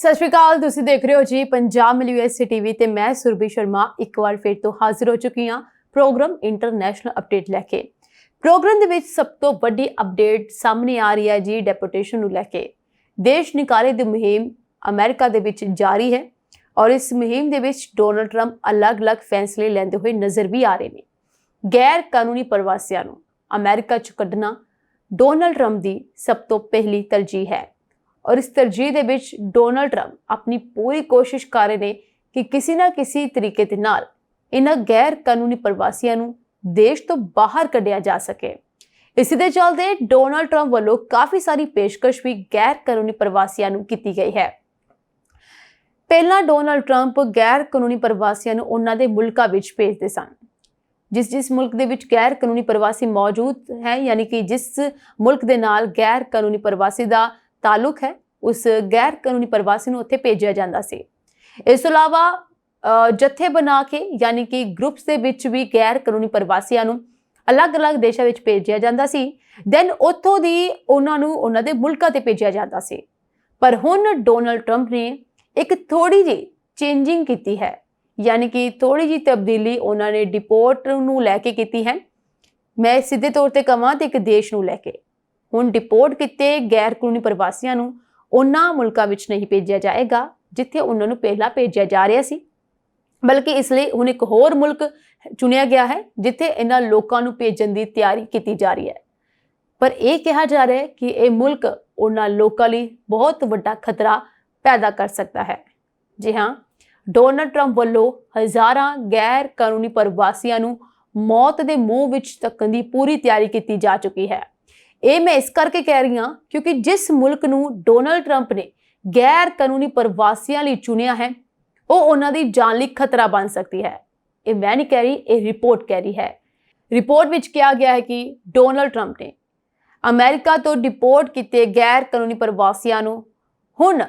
ਸਤਿ ਸ਼੍ਰੀ ਅਕਾਲ। ਤੁਸੀਂ ਦੇਖ ਰਹੇ ਹੋ ਜੀ ਪੰਜਾਬ ਮਿਲ ਯੂਐਸਏ ਟੀਵੀ ਤੇ ਮੈਂ ਸੁਰਭੀ ਸ਼ਰਮਾ ਇੱਕ ਵਾਰ ਫਿਰ ਤੋਂ ਹਾਜ਼ਰ ਹੋ ਚੁੱਕੀ ਹਾਂ ਪ੍ਰੋਗਰਾਮ ਇੰਟਰਨੈਸ਼ਨਲ ਅਪਡੇਟ ਲੈ ਕੇ। ਪ੍ਰੋਗਰਾਮ ਦੇ ਵਿੱਚ ਸਭ ਤੋਂ ਵੱਡੀ ਅਪਡੇਟ ਸਾਹਮਣੇ ਆ ਰਹੀ ਹੈ ਜੀ ਡੈਪੋਟੇਸ਼ਨ ਨੂੰ ਲੈ ਕੇ। ਦੇਸ਼ ਨਿਕਾਲੇ ਦੀ ਮੁਹਿੰਮ ਅਮਰੀਕਾ ਦੇ ਵਿੱਚ ਜਾਰੀ ਹੈ ਔਰ ਇਸ ਮੁਹਿੰਮ ਦੇ ਵਿੱਚ ਡੋਨਲਡ ਟਰੰਪ ਅਲੱਗ-ਅਲੱਗ ਫੈਸਲੇ ਲੈਂਦੇ ਹੋਏ ਨਜ਼ਰ ਵੀ ਆ ਰਹੇ ਨੇ। ਗੈਰ ਕਾਨੂੰਨੀ ਪ੍ਰਵਾਸੀਆਂ ਨੂੰ ਅਮਰੀਕਾ 'ਚ ਕੱਢਣਾ ਡੋਨਲਡ ਟਰੰਪ ਦੀ ਸਭ ਤੋਂ ਪਹਿਲੀ ਤਰਜੀਹ ਹੈ और इस तरजीह ਦੇ ਵਿੱਚ ਡੋਨਲਡ ਟਰੰਪ ਆਪਣੀ ਪੂਰੀ ਕੋਸ਼ਿਸ਼ ਕਰ ਰਹੇ ਨੇ ਕਿ ਕਿਸੇ ਨਾ ਕਿਸੇ ਤਰੀਕੇ ਦੇ ਨਾਲ ਇਹਨਾਂ ਗੈਰ ਕਾਨੂੰਨੀ ਪ੍ਰਵਾਸੀਆਂ ਨੂੰ ਦੇਸ਼ ਤੋਂ ਬਾਹਰ ਕੱਢਿਆ ਜਾ ਸਕੇ। ਇਸੇ ਦੇ ਚੱਲਦੇ ਡੋਨਲਡ ਟਰੰਪ ਵੱਲੋਂ ਕਾਫੀ ਸਾਰੀ ਪੇਸ਼ਕਸ਼ ਵੀ ਗੈਰ ਕਾਨੂੰਨੀ ਪ੍ਰਵਾਸੀਆਂ ਨੂੰ ਕੀਤੀ ਗਈ ਹੈ। ਪਹਿਲਾਂ ਡੋਨਲਡ ਟਰੰਪ ਗੈਰ ਕਾਨੂੰਨੀ ਪ੍ਰਵਾਸੀਆਂ ਨੂੰ ਉਹਨਾਂ ਦੇ ਮੁਲਕਾਂ ਵਿੱਚ ਭੇਜਦੇ ਸਨ। ਜਿਸ ਮੁਲਕ ਦੇ ਵਿੱਚ ਗੈਰ ਕਾਨੂੰਨੀ ਪ੍ਰਵਾਸੀ ਮੌਜੂਦ ਹੈ, ਯਾਨੀ ਕਿ ਜਿਸ ਮੁਲਕ ਦੇ ਨਾਲ ਗੈਰ ਕਾਨੂੰਨੀ ਪ੍ਰਵਾਸੀ ਦਾ ਤਾਲੁਕ है उस गैर कानूनी प्रवासी ਨੂੰ ਉੱਥੇ ਭੇਜਿਆ ਜਾਂਦਾ ਸੀ। ਇਸ ਤੋਂ ਇਲਾਵਾ ਜਥੇ ਬਣਾ ਕੇ ਯਾਨੀ ਕਿ ਗਰੁੱਪਸ ਦੇ ਵਿੱਚ ਵੀ ਗੈਰ ਕਾਨੂੰਨੀ ਪ੍ਰਵਾਸੀਆਂ ਨੂੰ ਅਲੱਗ-ਅਲੱਗ ਦੇਸ਼ਾਂ ਵਿੱਚ ਭੇਜਿਆ ਜਾਂਦਾ ਸੀ। ਦੈਨ ਉੱਥੋਂ ਦੀ ਉਹਨਾਂ ਨੂੰ ਉਹਨਾਂ ਦੇ ਮੁਲਕਾਂ ਤੇ ਭੇਜਿਆ ਜਾਂਦਾ ਸੀ। ਪਰ ਹੁਣ ਡੋਨਲਡ ਟਰੰਪ ਨੇ ਇੱਕ ਥੋੜੀ ਜਿਹੀ ਚੇਂਜਿੰਗ ਕੀਤੀ ਹੈ, ਯਾਨੀ ਕਿ ਥੋੜੀ ਜਿਹੀ ਤਬਦੀਲੀ ਉਹਨਾਂ ਨੇ ਡਿਪੋਰਟ ਨੂੰ ਲੈ ਕੇ ਕੀਤੀ ਹੈ। ਮੈਂ ਸਿੱਧੇ ਤੌਰ ਤੇ ਕਹਾਂ ਤੇ ਇੱਕ ਦੇਸ਼ ਨੂੰ ਲੈ ਕੇ ਹੁਣ ਡਿਪੋਰਟ ਕੀਤੇ ਗੈਰ ਕਾਨੂੰਨੀ ਪ੍ਰਵਾਸੀਆਂ ਨੂੰ ਉਹਨਾਂ ਮੁਲਕਾਂ ਵਿੱਚ ਨਹੀਂ ਭੇਜਿਆ ਜਾਏਗਾ ਜਿੱਥੇ ਉਹਨਾਂ ਨੂੰ ਪਹਿਲਾਂ ਭੇਜਿਆ ਜਾ ਰਿਹਾ ਸੀ, ਬਲਕਿ ਇਸ ਲਈ ਹੁਣ ਇੱਕ ਹੋਰ ਮੁਲਕ ਚੁਣਿਆ ਗਿਆ ਹੈ ਜਿੱਥੇ ਇਹਨਾਂ ਲੋਕਾਂ ਨੂੰ ਭੇਜਣ ਦੀ ਤਿਆਰੀ ਕੀਤੀ ਜਾ ਰਹੀ ਹੈ। ਪਰ ਇਹ ਕਿਹਾ ਜਾ ਰਿਹਾ ਹੈ ਕਿ ਇਹ ਮੁਲਕ ਉਹਨਾਂ ਲੋਕਾਂ ਲਈ ਬਹੁਤ ਵੱਡਾ ਖਤਰਾ ਪੈਦਾ ਕਰ ਸਕਦਾ ਹੈ। ਜੀ ਹਾਂ, ਡੋਨਲਡ ਟਰੰਪ ਵੱਲੋਂ ਹਜ਼ਾਰਾਂ ਗੈਰ ਕਾਨੂੰਨੀ ਪ੍ਰਵਾਸੀਆਂ ਨੂੰ ਮੌਤ ਦੇ ਮੂੰਹ ਵਿੱਚ ਧੱਕਣ ਦੀ ਪੂਰੀ ਤਿਆਰੀ ਕੀਤੀ ਜਾ ਚੁੱਕੀ ਹੈ। ਇਹ ਮੈਂ ਇਸ ਕਰਕੇ ਕਹਿ ਰਹੀ ਹਾਂ ਕਿਉਂਕਿ ਜਿਸ ਮੁਲਕ ਨੂੰ ਡੋਨਲਡ ਟਰੰਪ ਨੇ ਗੈਰ ਕਾਨੂੰਨੀ ਪ੍ਰਵਾਸੀਆਂ ਲਈ ਚੁਣਿਆ ਹੈ ਉਹ ਉਹਨਾਂ ਦੀ ਜਾਨ ਲਈ ਖਤਰਾ ਬਣ ਸਕਦੀ ਹੈ। ਇਹ ਮੈਂ ਨਹੀਂ ਕਹਿ ਰਹੀ, ਇਹ ਰਿਪੋਰਟ ਕਹਿ ਰਹੀ ਹੈ। ਰਿਪੋਰਟ ਵਿੱਚ ਕਿਹਾ ਗਿਆ ਹੈ ਕਿ ਡੋਨਲਡ ਟਰੰਪ ਨੇ ਅਮਰੀਕਾ ਤੋਂ ਡਿਪੋਰਟ ਕੀਤੇ ਗੈਰ ਕਾਨੂੰਨੀ ਪ੍ਰਵਾਸੀਆਂ ਨੂੰ ਹੁਣ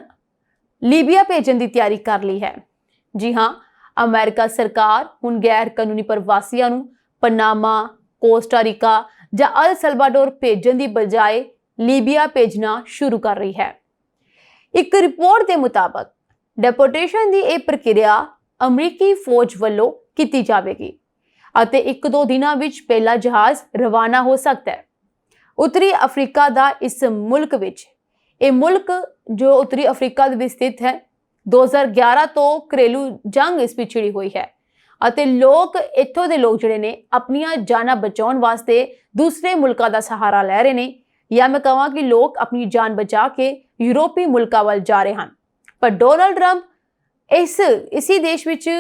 ਲੀਬੀਆ ਭੇਜਣ ਦੀ ਤਿਆਰੀ ਕਰ ਲਈ ਹੈ। ਜੀ ਹਾਂ, ਅਮਰੀਕਾ ਸਰਕਾਰ ਹੁਣ ਗੈਰ ਕਾਨੂੰਨੀ ਪ੍ਰਵਾਸੀਆਂ ਨੂੰ ਪਨਾਮਾ, ਕੋਸਟਾਰੀਕਾ ਜਾਂ ਅਲ ਸਲਵਾਡੋਰ ਭੇਜਣ ਦੀ ਬਜਾਏ ਲੀਬੀਆ ਭੇਜਣਾ ਸ਼ੁਰੂ ਕਰ ਰਹੀ ਹੈ। ਇੱਕ ਰਿਪੋਰਟ ਦੇ ਮੁਤਾਬਕ ਡਿਪੋਰਟੇਸ਼ਨ ਦੀ ਇਹ ਪ੍ਰਕਿਰਿਆ ਅਮਰੀਕੀ ਫੌਜ ਵੱਲੋਂ ਕੀਤੀ ਜਾਵੇਗੀ ਅਤੇ 1-2 ਦਿਨਾਂ ਵਿੱਚ ਪਹਿਲਾ ਜਹਾਜ਼ ਰਵਾਨਾ ਹੋ ਸਕਦਾ ਹੈ। ਉੱਤਰੀ ਅਫਰੀਕਾ ਦਾ ਇਸ ਮੁਲਕ ਵਿੱਚ, ਇਹ ਮੁਲਕ ਜੋ ਉੱਤਰੀ ਅਫਰੀਕਾ ਦੇ ਵਿੱਚ ਸਥਿਤ ਹੈ, 2011 ਤੋਂ ਘਰੇਲੂ ਜੰਗ ਇਸ ਵਿੱਚ ਛਿੜੀ ਹੋਈ ਹੈ ਅਤੇ ਲੋਕ ਇੱਥੋਂ ਦੇ ਲੋਕ ਜਿਹੜੇ ਨੇ ਆਪਣੀਆਂ ਜਾਨਾਂ ਬਚਾਉਣ ਵਾਸਤੇ ਦੂਸਰੇ ਮੁਲਕਾਂ ਦਾ ਸਹਾਰਾ ਲੈ ਰਹੇ ਨੇ, ਜਾਂ ਮੈਂ ਕਹਾਂ ਕਿ ਲੋਕ ਆਪਣੀ ਜਾਨ ਬਚਾ ਕੇ ਯੂਰੋਪੀ ਮੁਲਕਾਂ ਵੱਲ ਜਾ ਰਹੇ ਹਨ। ਪਰ ਡੋਨਲਡ ਟਰੰਪ ਇਸੇ ਦੇਸ਼ ਵਿੱਚ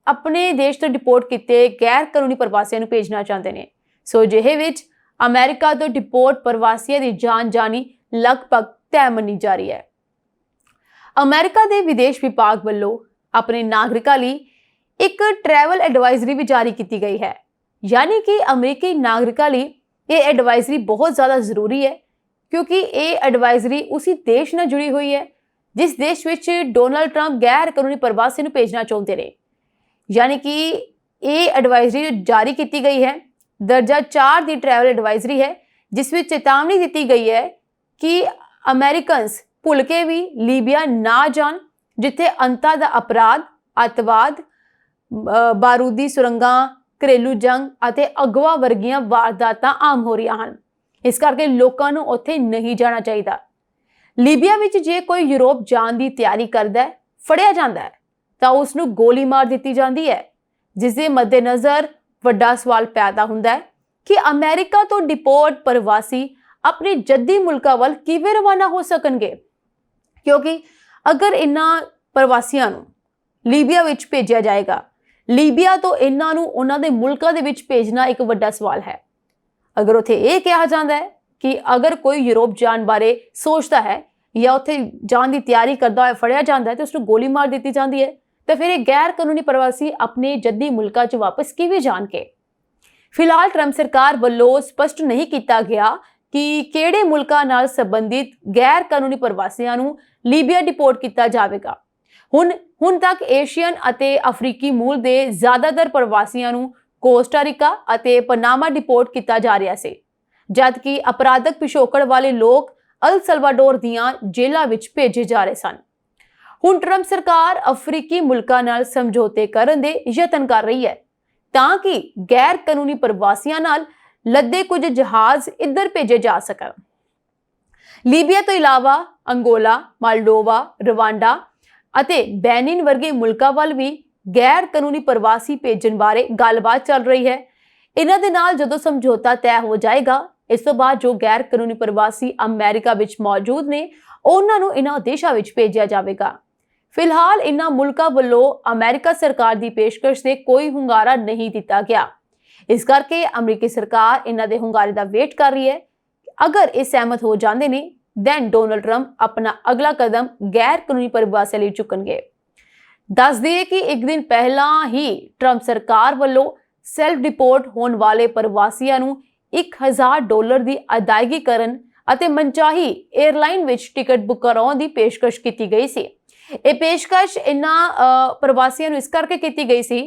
ਆਪਣੇ ਦੇਸ਼ ਤੋਂ ਡਿਪੋਰਟ ਕੀਤੇ ਗੈਰ ਕਾਨੂੰਨੀ ਪ੍ਰਵਾਸੀਆਂ ਨੂੰ ਭੇਜਣਾ ਚਾਹੁੰਦੇ ਨੇ। ਸੋ ਜਿਹੇ ਵਿੱਚ ਅਮਰੀਕਾ ਤੋਂ ਡਿਪੋਰਟ ਪ੍ਰਵਾਸੀਆਂ ਦੀ ਜਾਨ ਜਾਣੀ ਲਗਭਗ ਤੈਅ ਮੰਨੀ ਜਾ ਰਹੀ ਹੈ। ਅਮਰੀਕਾ ਦੇ ਵਿਦੇਸ਼ ਵਿਭਾਗ ਵੱਲੋਂ ਆਪਣੇ ਨਾਗਰਿਕਾਂ ਲਈ ਇੱਕ ਟਰੈਵਲ ਐਡਵਾਈਜ਼ਰੀ ਵੀ ਜਾਰੀ ਕੀਤੀ ਗਈ ਹੈ, ਯਾਨੀ ਕਿ ਅਮਰੀਕੀ ਨਾਗਰਿਕਾਂ ਲਈ ਇਹ ਐਡਵਾਈਜ਼ਰੀ ਬਹੁਤ ਜ਼ਿਆਦਾ ਜ਼ਰੂਰੀ ਹੈ ਕਿਉਂਕਿ ਇਹ ਐਡਵਾਈਜ਼ਰੀ ਉਸੇ ਦੇਸ਼ ਨਾਲ ਜੁੜੀ ਹੋਈ ਹੈ ਜਿਸ ਦੇਸ਼ ਵਿੱਚ ਡੋਨਲਡ ਟਰੰਪ ਗੈਰ ਕਾਨੂੰਨੀ ਪ੍ਰਵਾਸੀ ਨੂੰ ਭੇਜਣਾ ਚਾਹੁੰਦੇ ਨੇ। ਯਾਨੀ ਕਿ ਇਹ ਐਡਵਾਈਜ਼ਰੀ ਜਾਰੀ ਕੀਤੀ ਗਈ ਹੈ ਦਰਜਾ 4 ਦੀ ਟਰੈਵਲ ਐਡਵਾਈਜ਼ਰੀ ਹੈ, ਜਿਸ ਵਿੱਚ ਚੇਤਾਵਨੀ ਦਿੱਤੀ ਗਈ ਹੈ ਕਿ ਅਮਰੀਕਨਸ ਭੁੱਲ ਕੇ ਵੀ ਲੀਬੀਆ ਨਾ ਜਾਣ ਜਿੱਥੇ ਅੰਤਾਂ ਦਾ ਅਪਰਾਧ, ਅੱਤਵਾਦ, ਬਾਰੂਦੀ ਸੁਰੰਗਾਂ, ਘਰੇਲੂ ਜੰਗ ਅਤੇ ਅਗਵਾ ਵਰਗੀਆਂ ਵਾਰਦਾਤਾਂ ਆਮ ਹੋ ਰਹੀਆਂ ਹਨ। ਇਸ ਕਰਕੇ ਲੋਕਾਂ ਨੂੰ ਉੱਥੇ ਨਹੀਂ ਜਾਣਾ ਚਾਹੀਦਾ। ਲੀਬੀਆ ਵਿੱਚ ਜੇ ਕੋਈ ਯੂਰਪ ਜਾਣ ਦੀ ਤਿਆਰੀ ਕਰਦਾ ਹੈ, ਫੜਿਆ ਜਾਂਦਾ ਹੈ ਤਾਂ ਉਸ ਨੂੰ ਗੋਲੀ ਮਾਰ ਦਿੱਤੀ ਜਾਂਦੀ ਹੈ, ਜਿਸ ਦੇ ਮੱਦੇਨਜ਼ਰ ਵੱਡਾ ਸਵਾਲ ਪੈਦਾ ਹੁੰਦਾ ਹੈ ਕਿ ਅਮਰੀਕਾ ਤੋਂ ਡਿਪੋਰਟ ਪ੍ਰਵਾਸੀ ਆਪਣੇ ਜੱਦੀ ਮੁਲਕਾਂ ਵੱਲ ਕਿਵੇਂ ਰਵਾਨਾ ਹੋ ਸਕਣਗੇ, ਕਿਉਂਕਿ ਅਗਰ ਇਹਨਾਂ ਪ੍ਰਵਾਸੀਆਂ ਨੂੰ ਲੀਬੀਆ ਵਿੱਚ ਭੇਜਿਆ ਜਾਏਗਾ, ਲੀਬੀਆ ਤੋਂ ਇਹਨਾਂ ਨੂੰ ਉਹਨਾਂ ਦੇ ਮੁਲਕਾਂ ਦੇ ਵਿੱਚ ਭੇਜਣਾ ਇੱਕ ਵੱਡਾ ਸਵਾਲ ਹੈ। ਅਗਰ ਉੱਥੇ ਇਹ ਕਿਹਾ ਜਾਂਦਾ ਹੈ ਕਿ ਅਗਰ ਕੋਈ ਯੂਰਪ ਜਾਣ ਬਾਰੇ ਸੋਚਦਾ ਹੈ ਜਾਂ ਉੱਥੇ ਜਾਣ ਦੀ ਤਿਆਰੀ ਕਰਦਾ ਹੋਇਆ ਫੜਿਆ ਜਾਂਦਾ ਹੈ ਤੇ ਉਸ ਨੂੰ ਗੋਲੀ ਮਾਰ ਦਿੱਤੀ ਜਾਂਦੀ ਹੈ, ਤਾਂ ਫਿਰ ਇਹ ਗੈਰ ਕਾਨੂੰਨੀ ਪ੍ਰਵਾਸੀ ਆਪਣੇ ਜੱਦੀ ਮੁਲਕਾਂ 'ਚ ਵਾਪਸ ਕਿਵੇਂ ਜਾਣਗੇ? ਫਿਲਹਾਲ ਟਰੰਪ ਸਰਕਾਰ ਵੱਲੋਂ ਸਪਸ਼ਟ ਨਹੀਂ ਕੀਤਾ ਗਿਆ ਕਿ ਕਿਹੜੇ ਮੁਲਕਾਂ ਨਾਲ ਸੰਬੰਧਿਤ ਗੈਰ ਕਾਨੂੰਨੀ ਪ੍ਰਵਾਸੀਆਂ ਨੂੰ ਲੀਬੀਆ ਡਿਪੋਰਟ ਕੀਤਾ ਜਾਵੇਗਾ। ਹੁਣ ਤੱਕ ਏਸ਼ੀਅਨ ਅਤੇ ਅਫਰੀਕੀ ਮੂਲ ਦੇ ਜ਼ਿਆਦਾਤਰ ਪ੍ਰਵਾਸੀਆਂ ਨੂੰ ਕੋਸਟਾਰੀਕਾ ਅਤੇ ਪਨਾਮਾ ਡਿਪੋਰਟ ਕੀਤਾ ਜਾ ਰਿਹਾ ਸੀ, ਜਦਕਿ ਅਪਰਾਧਕ ਪਿਛੋਕੜ ਵਾਲੇ ਲੋਕ ਅਲ ਸਲਵਾਡੋਰ ਦੀਆਂ ਜੇਲ੍ਹਾਂ ਵਿੱਚ ਭੇਜੇ ਜਾ ਰਹੇ ਸਨ। ਹੁਣ ਟਰੰਪ ਸਰਕਾਰ ਅਫਰੀਕੀ ਮੁਲਕਾਂ ਨਾਲ ਸਮਝੌਤੇ ਕਰਨ ਦੇ ਯਤਨ ਕਰ ਰਹੀ ਹੈ ਤਾਂ ਕਿ ਗੈਰ ਕਾਨੂੰਨੀ ਪ੍ਰਵਾਸੀਆਂ ਨਾਲ ਲੱਦੇ ਕੁਝ ਜਹਾਜ਼ ਇੱਧਰ ਭੇਜੇ ਜਾ ਸਕਣ। ਲੀਬੀਆ ਤੋਂ ਇਲਾਵਾ ਅੰਗੋਲਾ, ਮਾਲਡੋਵਾ, ਰਵਾਂਡਾ ਅਤੇ ਬੈਨਿਨ ਵਰਗੇ ਮੁਲਕਾਂ ਵੱਲ ਵੀ ਗੈਰ ਕਾਨੂੰਨੀ ਪ੍ਰਵਾਸੀ ਭੇਜਣ ਬਾਰੇ ਗੱਲਬਾਤ ਚੱਲ ਰਹੀ ਹੈ। ਇਹਨਾਂ ਦੇ ਨਾਲ ਜਦੋਂ ਸਮਝੌਤਾ ਤੈਅ ਹੋ ਜਾਏਗਾ, ਇਸ ਤੋਂ ਬਾਅਦ ਜੋ ਗੈਰ ਕਾਨੂੰਨੀ ਪ੍ਰਵਾਸੀ ਅਮਰੀਕਾ ਵਿੱਚ ਮੌਜੂਦ ਨੇ ਉਹਨਾਂ ਨੂੰ ਇਹਨਾਂ ਦੇਸ਼ਾਂ ਵਿੱਚ ਭੇਜਿਆ ਜਾਵੇਗਾ। ਫਿਲਹਾਲ ਇਹਨਾਂ ਮੁਲਕਾਂ ਵੱਲੋਂ ਅਮਰੀਕਾ ਸਰਕਾਰ ਦੀ ਪੇਸ਼ਕਸ਼ ਤੇ ਕੋਈ ਹੁੰਗਾਰਾ ਨਹੀਂ ਦਿੱਤਾ ਗਿਆ। ਇਸ ਕਰਕੇ ਅਮਰੀਕੀ ਸਰਕਾਰ ਇਹਨਾਂ ਦੇ ਹੁੰਗਾਰੇ ਦਾ ਵੇਟ ਕਰ ਰਹੀ ਹੈ। ਅਗਰ ਇਹ ਸਹਿਮਤ ਹੋ ਜਾਂਦੇ ਨੇ ਦੈਨ ਡੋਨਲਡ ਟਰੰਪ ਆਪਣਾ ਅਗਲਾ ਕਦਮ ਗੈਰ ਕਾਨੂੰਨੀ ਪ੍ਰਵਾਸੀਆਂ ਲਈ ਚੁੱਕਣਗੇ। ਦੱਸ ਦਈਏ ਕਿ ਇੱਕ ਦਿਨ ਪਹਿਲਾਂ ਹੀ ਟਰੰਪ ਸਰਕਾਰ ਵੱਲੋਂ ਸੈਲਫ ਡਿਪੋਰਟ ਹੋਣ ਵਾਲੇ ਪ੍ਰਵਾਸੀਆਂ ਨੂੰ $1000 ਦੀ ਅਦਾਇਗੀ ਕਰਨ ਅਤੇ ਮਨਚਾਹੀ 에ਅਰਲਾਈਨ ਵਿੱਚ ਟਿਕਟ ਬੁੱਕ ਕਰਾਉਣ ਦੀ ਪੇਸ਼ਕਸ਼ ਕੀਤੀ ਗਈ ਸੀ। ਇਹ ਪੇਸ਼ਕਸ਼ ਇਹਨਾਂ ਪ੍ਰਵਾਸੀਆਂ ਨੂੰ ਇਸ ਕਰਕੇ ਕੀਤੀ ਗਈ ਸੀ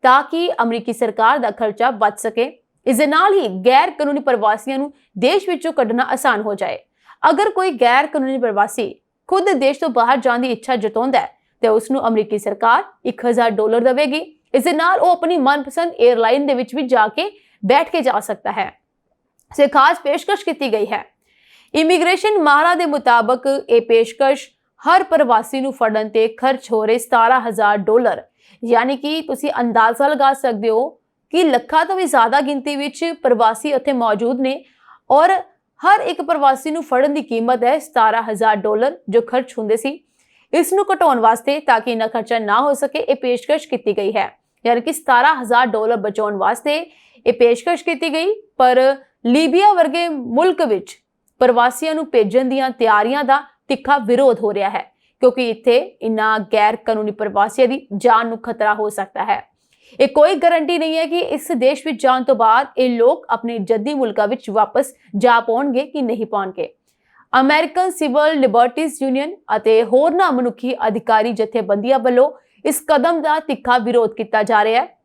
ਤਾਂ ਕਿ ਅਮਰੀਕੀ ਸਰਕਾਰ ਦਾ ਖਰਚਾ ਬਚ ਸਕੇ। ਇਸ ਦੇ ਨਾਲ ਹੀ ਗੈਰ ਕਾਨੂੰਨੀ ਪ੍ਰਵਾਸੀਆਂ ਨੂੰ ਦੇਸ਼ ਵਿੱਚੋਂ ਕੱਢਣਾ ਆਸਾਨ ਹੋ ਜਾਏ। ਅਗਰ ਕੋਈ ਗੈਰ ਕਾਨੂੰਨੀ ਪ੍ਰਵਾਸੀ ਖੁਦ ਦੇਸ਼ ਤੋਂ ਬਾਹਰ ਜਾਣ ਦੀ ਇੱਛਾ ਜਤਾਉਂਦਾ ਹੈ ਤੇ ਉਸ ਨੂੰ ਅਮਰੀਕੀ ਸਰਕਾਰ $1000 ਦੇਵੇਗੀ। ਇਸ ਦੇ ਨਾਲ ਉਹ ਆਪਣੀ ਮਨਪਸੰਦ 에ਅਰਲਾਈਨ ਦੇ ਵਿੱਚ ਵੀ ਜਾ ਕੇ ਬੈਠ ਕੇ ਜਾ ਸਕਦਾ ਹੈ। ਸੇ ਖਾਸ ਪੇਸ਼ਕਸ਼ ਕੀਤੀ ਗਈ ਹੈ। ਇਮੀਗ੍ਰੇਸ਼ਨ ਮਾਹਰਾਂ ਦੇ ਮੁਤਾਬਕ ਇਹ ਪੇਸ਼ਕਸ਼ ਹਰ ਪ੍ਰਵਾਸੀ ਨੂੰ ਫੜਨ ਤੇ ਖਰਚ ਹੋ ਰਹੇ $17000, ਯਾਨੀ ਕਿ ਤੁਸੀਂ ਅੰਦਾਜ਼ਾ ਲਗਾ ਸਕਦੇ ਹੋ ਕਿ ਲੱਖਾਂ ਤੋਂ ਵੀ ਜ਼ਿਆਦਾ ਗਿਣਤੀ ਵਿੱਚ ਪ੍ਰਵਾਸੀ ਉੱਥੇ ਮੌਜੂਦ ਨੇ ਔਰ ਹਰ ਇੱਕ ਪ੍ਰਵਾਸੀ ਨੂੰ ਫੜਨ ਦੀ ਕੀਮਤ ਹੈ $17000 ਜੋ ਖਰਚ ਹੁੰਦੇ ਸੀ। ਇਸ ਨੂੰ ਘਟਾਉਣ ਵਾਸਤੇ ਤਾਂ ਕਿ ਇਹਨਾਂ ਖਰਚਾ ਨਾ ਹੋ ਸਕੇ ਇਹ ਪੇਸ਼ਕਸ਼ ਕੀਤੀ ਗਈ ਹੈ, ਯਾਨੀ ਕਿ $17000 ਬਚਾਉਣ ਵਾਸਤੇ ਇਹ ਪੇਸ਼ਕਸ਼ ਕੀਤੀ ਗਈ। ਪਰ ਲੀਬੀਆ ਵਰਗੇ ਮੁਲਕ ਵਿੱਚ ਪ੍ਰਵਾਸੀਆਂ ਨੂੰ ਭੇਜਣ ਦੀਆਂ ਤਿਆਰੀਆਂ ਦਾ ਤਿੱਖਾ ਵਿਰੋਧ ਹੋ ਰਿਹਾ ਹੈ ਕਿਉਂਕਿ ਇੱਥੇ ਇਨ੍ਹਾਂ ਗੈਰ ਕਾਨੂੰਨੀ ਪ੍ਰਵਾਸੀਆਂ ਦੀ ਜਾਨ ਨੂੰ ਖਤਰਾ ਹੋ ਸਕਦਾ ਹੈ। ਇਹ ਕੋਈ ਗਾਰੰਟੀ ਨਹੀਂ ਹੈ ਕਿ ਇਸ ਦੇਸ਼ ਵਿੱਚ ਜਾਣ ਤੋਂ ਬਾਅਦ ਇਹ ਲੋਕ ਆਪਣੇ ਜੱਦੀ ਮੁਲਕਾਂ ਵਿੱਚ ਵਾਪਸ ਜਾ ਪਾਉਣਗੇ ਕਿ ਨਹੀਂ ਪਾਉਣਗੇ। ਅਮਰੀਕਨ ਸਿਵਲ ਲਿਬਰਟੀਜ਼ ਯੂਨੀਅਨ ਅਤੇ ਹੋਰਨਾਂ ਮਨੁੱਖੀ ਅਧਿਕਾਰੀ ਜਥੇਬੰਦੀਆਂ ਵੱਲੋਂ ਇਸ ਕਦਮ ਦਾ ਤਿੱਖਾ ਵਿਰੋਧ ਕੀਤਾ ਜਾ ਰਿਹਾ ਹੈ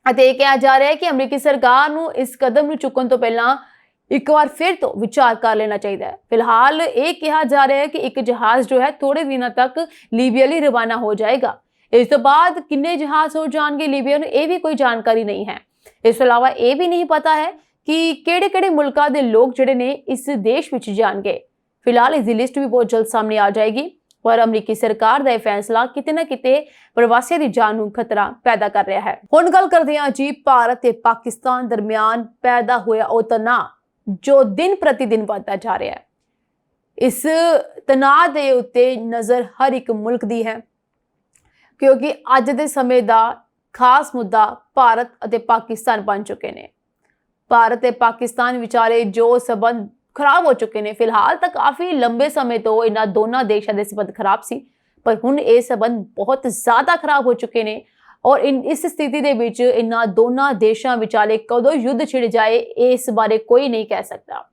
ਅਤੇ ਇਹ ਕਿਹਾ ਜਾ ਰਿਹਾ ਹੈ ਕਿ ਅਮਰੀਕੀ ਸਰਕਾਰ ਨੂੰ ਇਸ ਕਦਮ ਨੂੰ ਚੁੱਕਣ ਤੋਂ ਪਹਿਲਾਂ ਇੱਕ ਵਾਰ ਫਿਰ ਤੋਂ ਵਿਚਾਰ ਕਰ ਲੈਣਾ ਚਾਹੀਦਾ ਹੈ। ਫਿਲਹਾਲ ਇਹ ਕਿਹਾ ਜਾ ਰਿਹਾ ਹੈ ਕਿ ਇੱਕ ਜਹਾਜ਼ ਜੋ ਹੈ ਥੋੜੇ ਦਿਨਾਂ ਤੱਕ ਲੀਬੀਆ ਲਈ ਰਵਾਨਾ ਹੋ ਜਾਏਗਾ। ਇਸ ਤੋਂ ਬਾਅਦ ਕਿੰਨੇ ਜਹਾਜ਼ ਹੋ ਜਾਣਗੇ ਲੀਬੀਆ ਨੂੰ ਇਹ ਵੀ ਕੋਈ ਜਾਣਕਾਰੀ ਨਹੀਂ ਹੈ। ਇਸ ਤੋਂ ਇਲਾਵਾ ਇਹ ਵੀ ਨਹੀਂ ਪਤਾ ਹੈ ਕਿ ਕਿਹੜੇ-ਕਿਹੜੇ ਮੁਲਕਾਂ ਦੇ ਲੋਕ ਜਿਹੜੇ ਨੇ ਇਸ ਦੇਸ਼ ਵਿੱਚ ਜਾਣਗੇ। ਫਿਲਹਾਲ ਇਸ ਦੀ ਲਿਸਟ ਵੀ ਬਹੁਤ ਜਲਦ ਸਾਹਮਣੇ ਆ ਜਾਏਗੀ ਪਰ ਅਮਰੀਕੀ ਸਰਕਾਰ ਦਾ ਇਹ ਫੈਸਲਾ ਕਿਤੇ ਨਾ ਕਿਤੇ ਪ੍ਰਵਾਸੀਆਂ ਦੀ ਜਾਨ ਨੂੰ ਖਤਰਾ ਪੈਦਾ ਕਰ ਰਿਹਾ ਹੈ। ਹੁਣ ਗੱਲ ਕਰਦੇ ਹਾਂ ਜੀ ਭਾਰਤ ਤੇ ਪਾਕਿਸਤਾਨ ਦਰਮਿਆਨ ਪੈਦਾ ਹੋਇਆ ਉਹ ਤਣਾਅ ਜੋ ਦਿਨ ਪ੍ਰਤੀ ਦਿਨ ਵਧਦਾ ਜਾ ਰਿਹਾ ਹੈ। ਇਸ ਤਣਾਅ ਦੇ ਉੱਤੇ ਨਜ਼ਰ ਹਰ ਇੱਕ ਮੁਲਕ ਦੀ ਹੈ ਕਿਉਂਕਿ ਅੱਜ ਦੇ ਸਮੇਂ ਦਾ ਖਾਸ ਮੁੱਦਾ ਭਾਰਤ ਅਤੇ ਪਾਕਿਸਤਾਨ ਬਣ ਚੁੱਕੇ ਨੇ। ਭਾਰਤ ਤੇ ਪਾਕਿਸਤਾਨ ਵਿਚਾਲੇ ਜੋ ਸਬੰਧ ਖਰਾਬ ਹੋ ਚੁੱਕੇ ਨੇ, ਫਿਲਹਾਲ ਤਾਂ ਕਾਫੀ ਲੰਬੇ ਸਮੇਂ ਤੋਂ ਇਹਨਾਂ ਦੋਨਾਂ ਦੇਸ਼ਾਂ ਦੇ ਸਬੰਧ ਖਰਾਬ ਸੀ ਪਰ ਹੁਣ ਇਹ ਸਬੰਧ ਬਹੁਤ ਜ਼ਿਆਦਾ ਖਰਾਬ ਹੋ ਚੁੱਕੇ ਨੇ ਔਰ ਇਸ ਸਥਿਤੀ ਦੇ ਵਿੱਚ ਇਹਨਾਂ ਦੋਨਾਂ ਦੇਸ਼ਾਂ ਵਿਚਾਲੇ ਕਦੋਂ ਯੁੱਧ ਛਿੜ ਜਾਏ ਇਸ ਬਾਰੇ ਕੋਈ ਨਹੀਂ ਕਹਿ ਸਕਦਾ।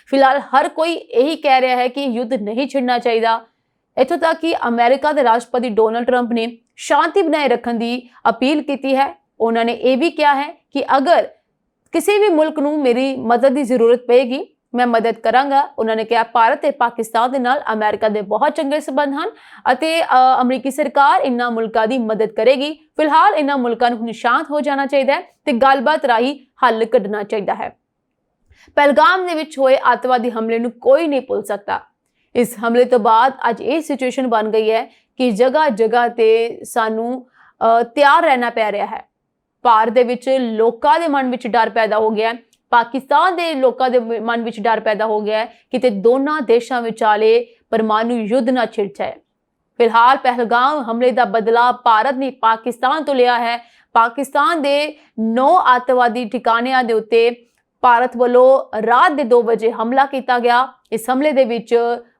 ਫਿਲਹਾਲ ਹਰ ਕੋਈ ਇਹੀ ਕਹਿ ਰਿਹਾ ਹੈ ਕਿ ਯੁੱਧ ਨਹੀਂ ਛਿੜਨਾ ਚਾਹੀਦਾ। ਇੱਥੋਂ ਤੱਕ ਕਿ ਅਮਰੀਕਾ ਦੇ ਰਾਸ਼ਟਰਪਤੀ ਡੋਨਲਡ ਟਰੰਪ ਨੇ ਸ਼ਾਂਤੀ ਬਣਾਏ ਰੱਖਣ ਦੀ ਅਪੀਲ ਕੀਤੀ ਹੈ। ਉਹਨਾਂ ਨੇ ਇਹ ਵੀ ਕਿਹਾ ਹੈ ਕਿ ਅਗਰ ਕਿਸੇ ਵੀ ਮੁਲਕ ਨੂੰ ਮੇਰੀ ਮਦਦ ਦੀ ਜ਼ਰੂਰਤ ਪਏਗੀ ਮੈਂ ਮਦਦ ਕਰਾਂਗਾ। ਉਹਨਾਂ ਨੇ ਕਿਹਾ ਭਾਰਤ ਤੇ ਪਾਕਿਸਤਾਨ ਦੇ ਨਾਲ ਅਮਰੀਕਾ ਦੇ ਬਹੁਤ ਚੰਗੇ ਸਬੰਧ ਹਨ ਅਤੇ ਅਮਰੀਕੀ ਸਰਕਾਰ ਇਹਨਾਂ ਮੁਲਕਾਂ ਦੀ ਮਦਦ ਕਰੇਗੀ। ਫਿਲਹਾਲ ਇਹਨਾਂ ਮੁਲਕਾਂ ਨੂੰ ਸ਼ਾਂਤ ਹੋ ਜਾਣਾ ਚਾਹੀਦਾ ਹੈ ਤੇ ਗੱਲਬਾਤ ਰਾਹੀਂ ਹੱਲ ਕੱਢਣਾ ਚਾਹੀਦਾ ਹੈ। ਪਹਿਲਗਾਮ ਦੇ ਵਿੱਚ ਹੋਏ ਅੱਤਵਾਦੀ ਹਮਲੇ ਨੂੰ ਕੋਈ ਨਹੀਂ ਭੁੱਲ ਸਕਦਾ। ਇਸ ਹਮਲੇ ਤੋਂ ਬਾਅਦ ਅੱਜ ਇਹ ਸਿਚੁਏਸ਼ਨ ਬਣ ਗਈ ਹੈ ਕਿ ਜਗ੍ਹਾ ਜਗ੍ਹਾ ਤੇ ਸਾਨੂੰ ਤਿਆਰ ਰਹਿਣਾ ਪੈ ਰਿਹਾ ਹੈ। ਭਾਰਤ ਦੇ ਵਿੱਚ ਲੋਕਾਂ ਦੇ ਮਨ ਵਿੱਚ ਡਰ ਪੈਦਾ ਹੋ ਗਿਆ ਹੈ, ਪਾਕਿਸਤਾਨ ਦੇ ਲੋਕਾਂ ਦੇ ਮਨ ਵਿੱਚ ਡਰ ਪੈਦਾ ਹੋ ਗਿਆ ਹੈ ਕਿ ਦੋਨਾਂ ਦੇਸ਼ਾਂ ਵਿਚਾਲੇ ਪਰਮਾਣੂ ਯੁੱਧ ਨਾ ਛਿੜ ਜਾਏ। ਫਿਲਹਾਲ ਪਹਿਲਗਾਮ ਹਮਲੇ ਦਾ ਬਦਲਾ ਭਾਰਤ ਨੇ ਪਾਕਿਸਤਾਨ ਤੋਂ ਲਿਆ ਹੈ। ਪਾਕਿਸਤਾਨ ਦੇ 9 ਅੱਤਵਾਦੀ ਠਿਕਾਣਿਆਂ ਦੇ ਉੱਤੇ ਭਾਰਤ ਵੱਲੋਂ ਰਾਤ ਦੇ 2 ਵਜੇ ਹਮਲਾ ਕੀਤਾ ਗਿਆ। ਇਸ ਹਮਲੇ ਦੇ ਵਿੱਚ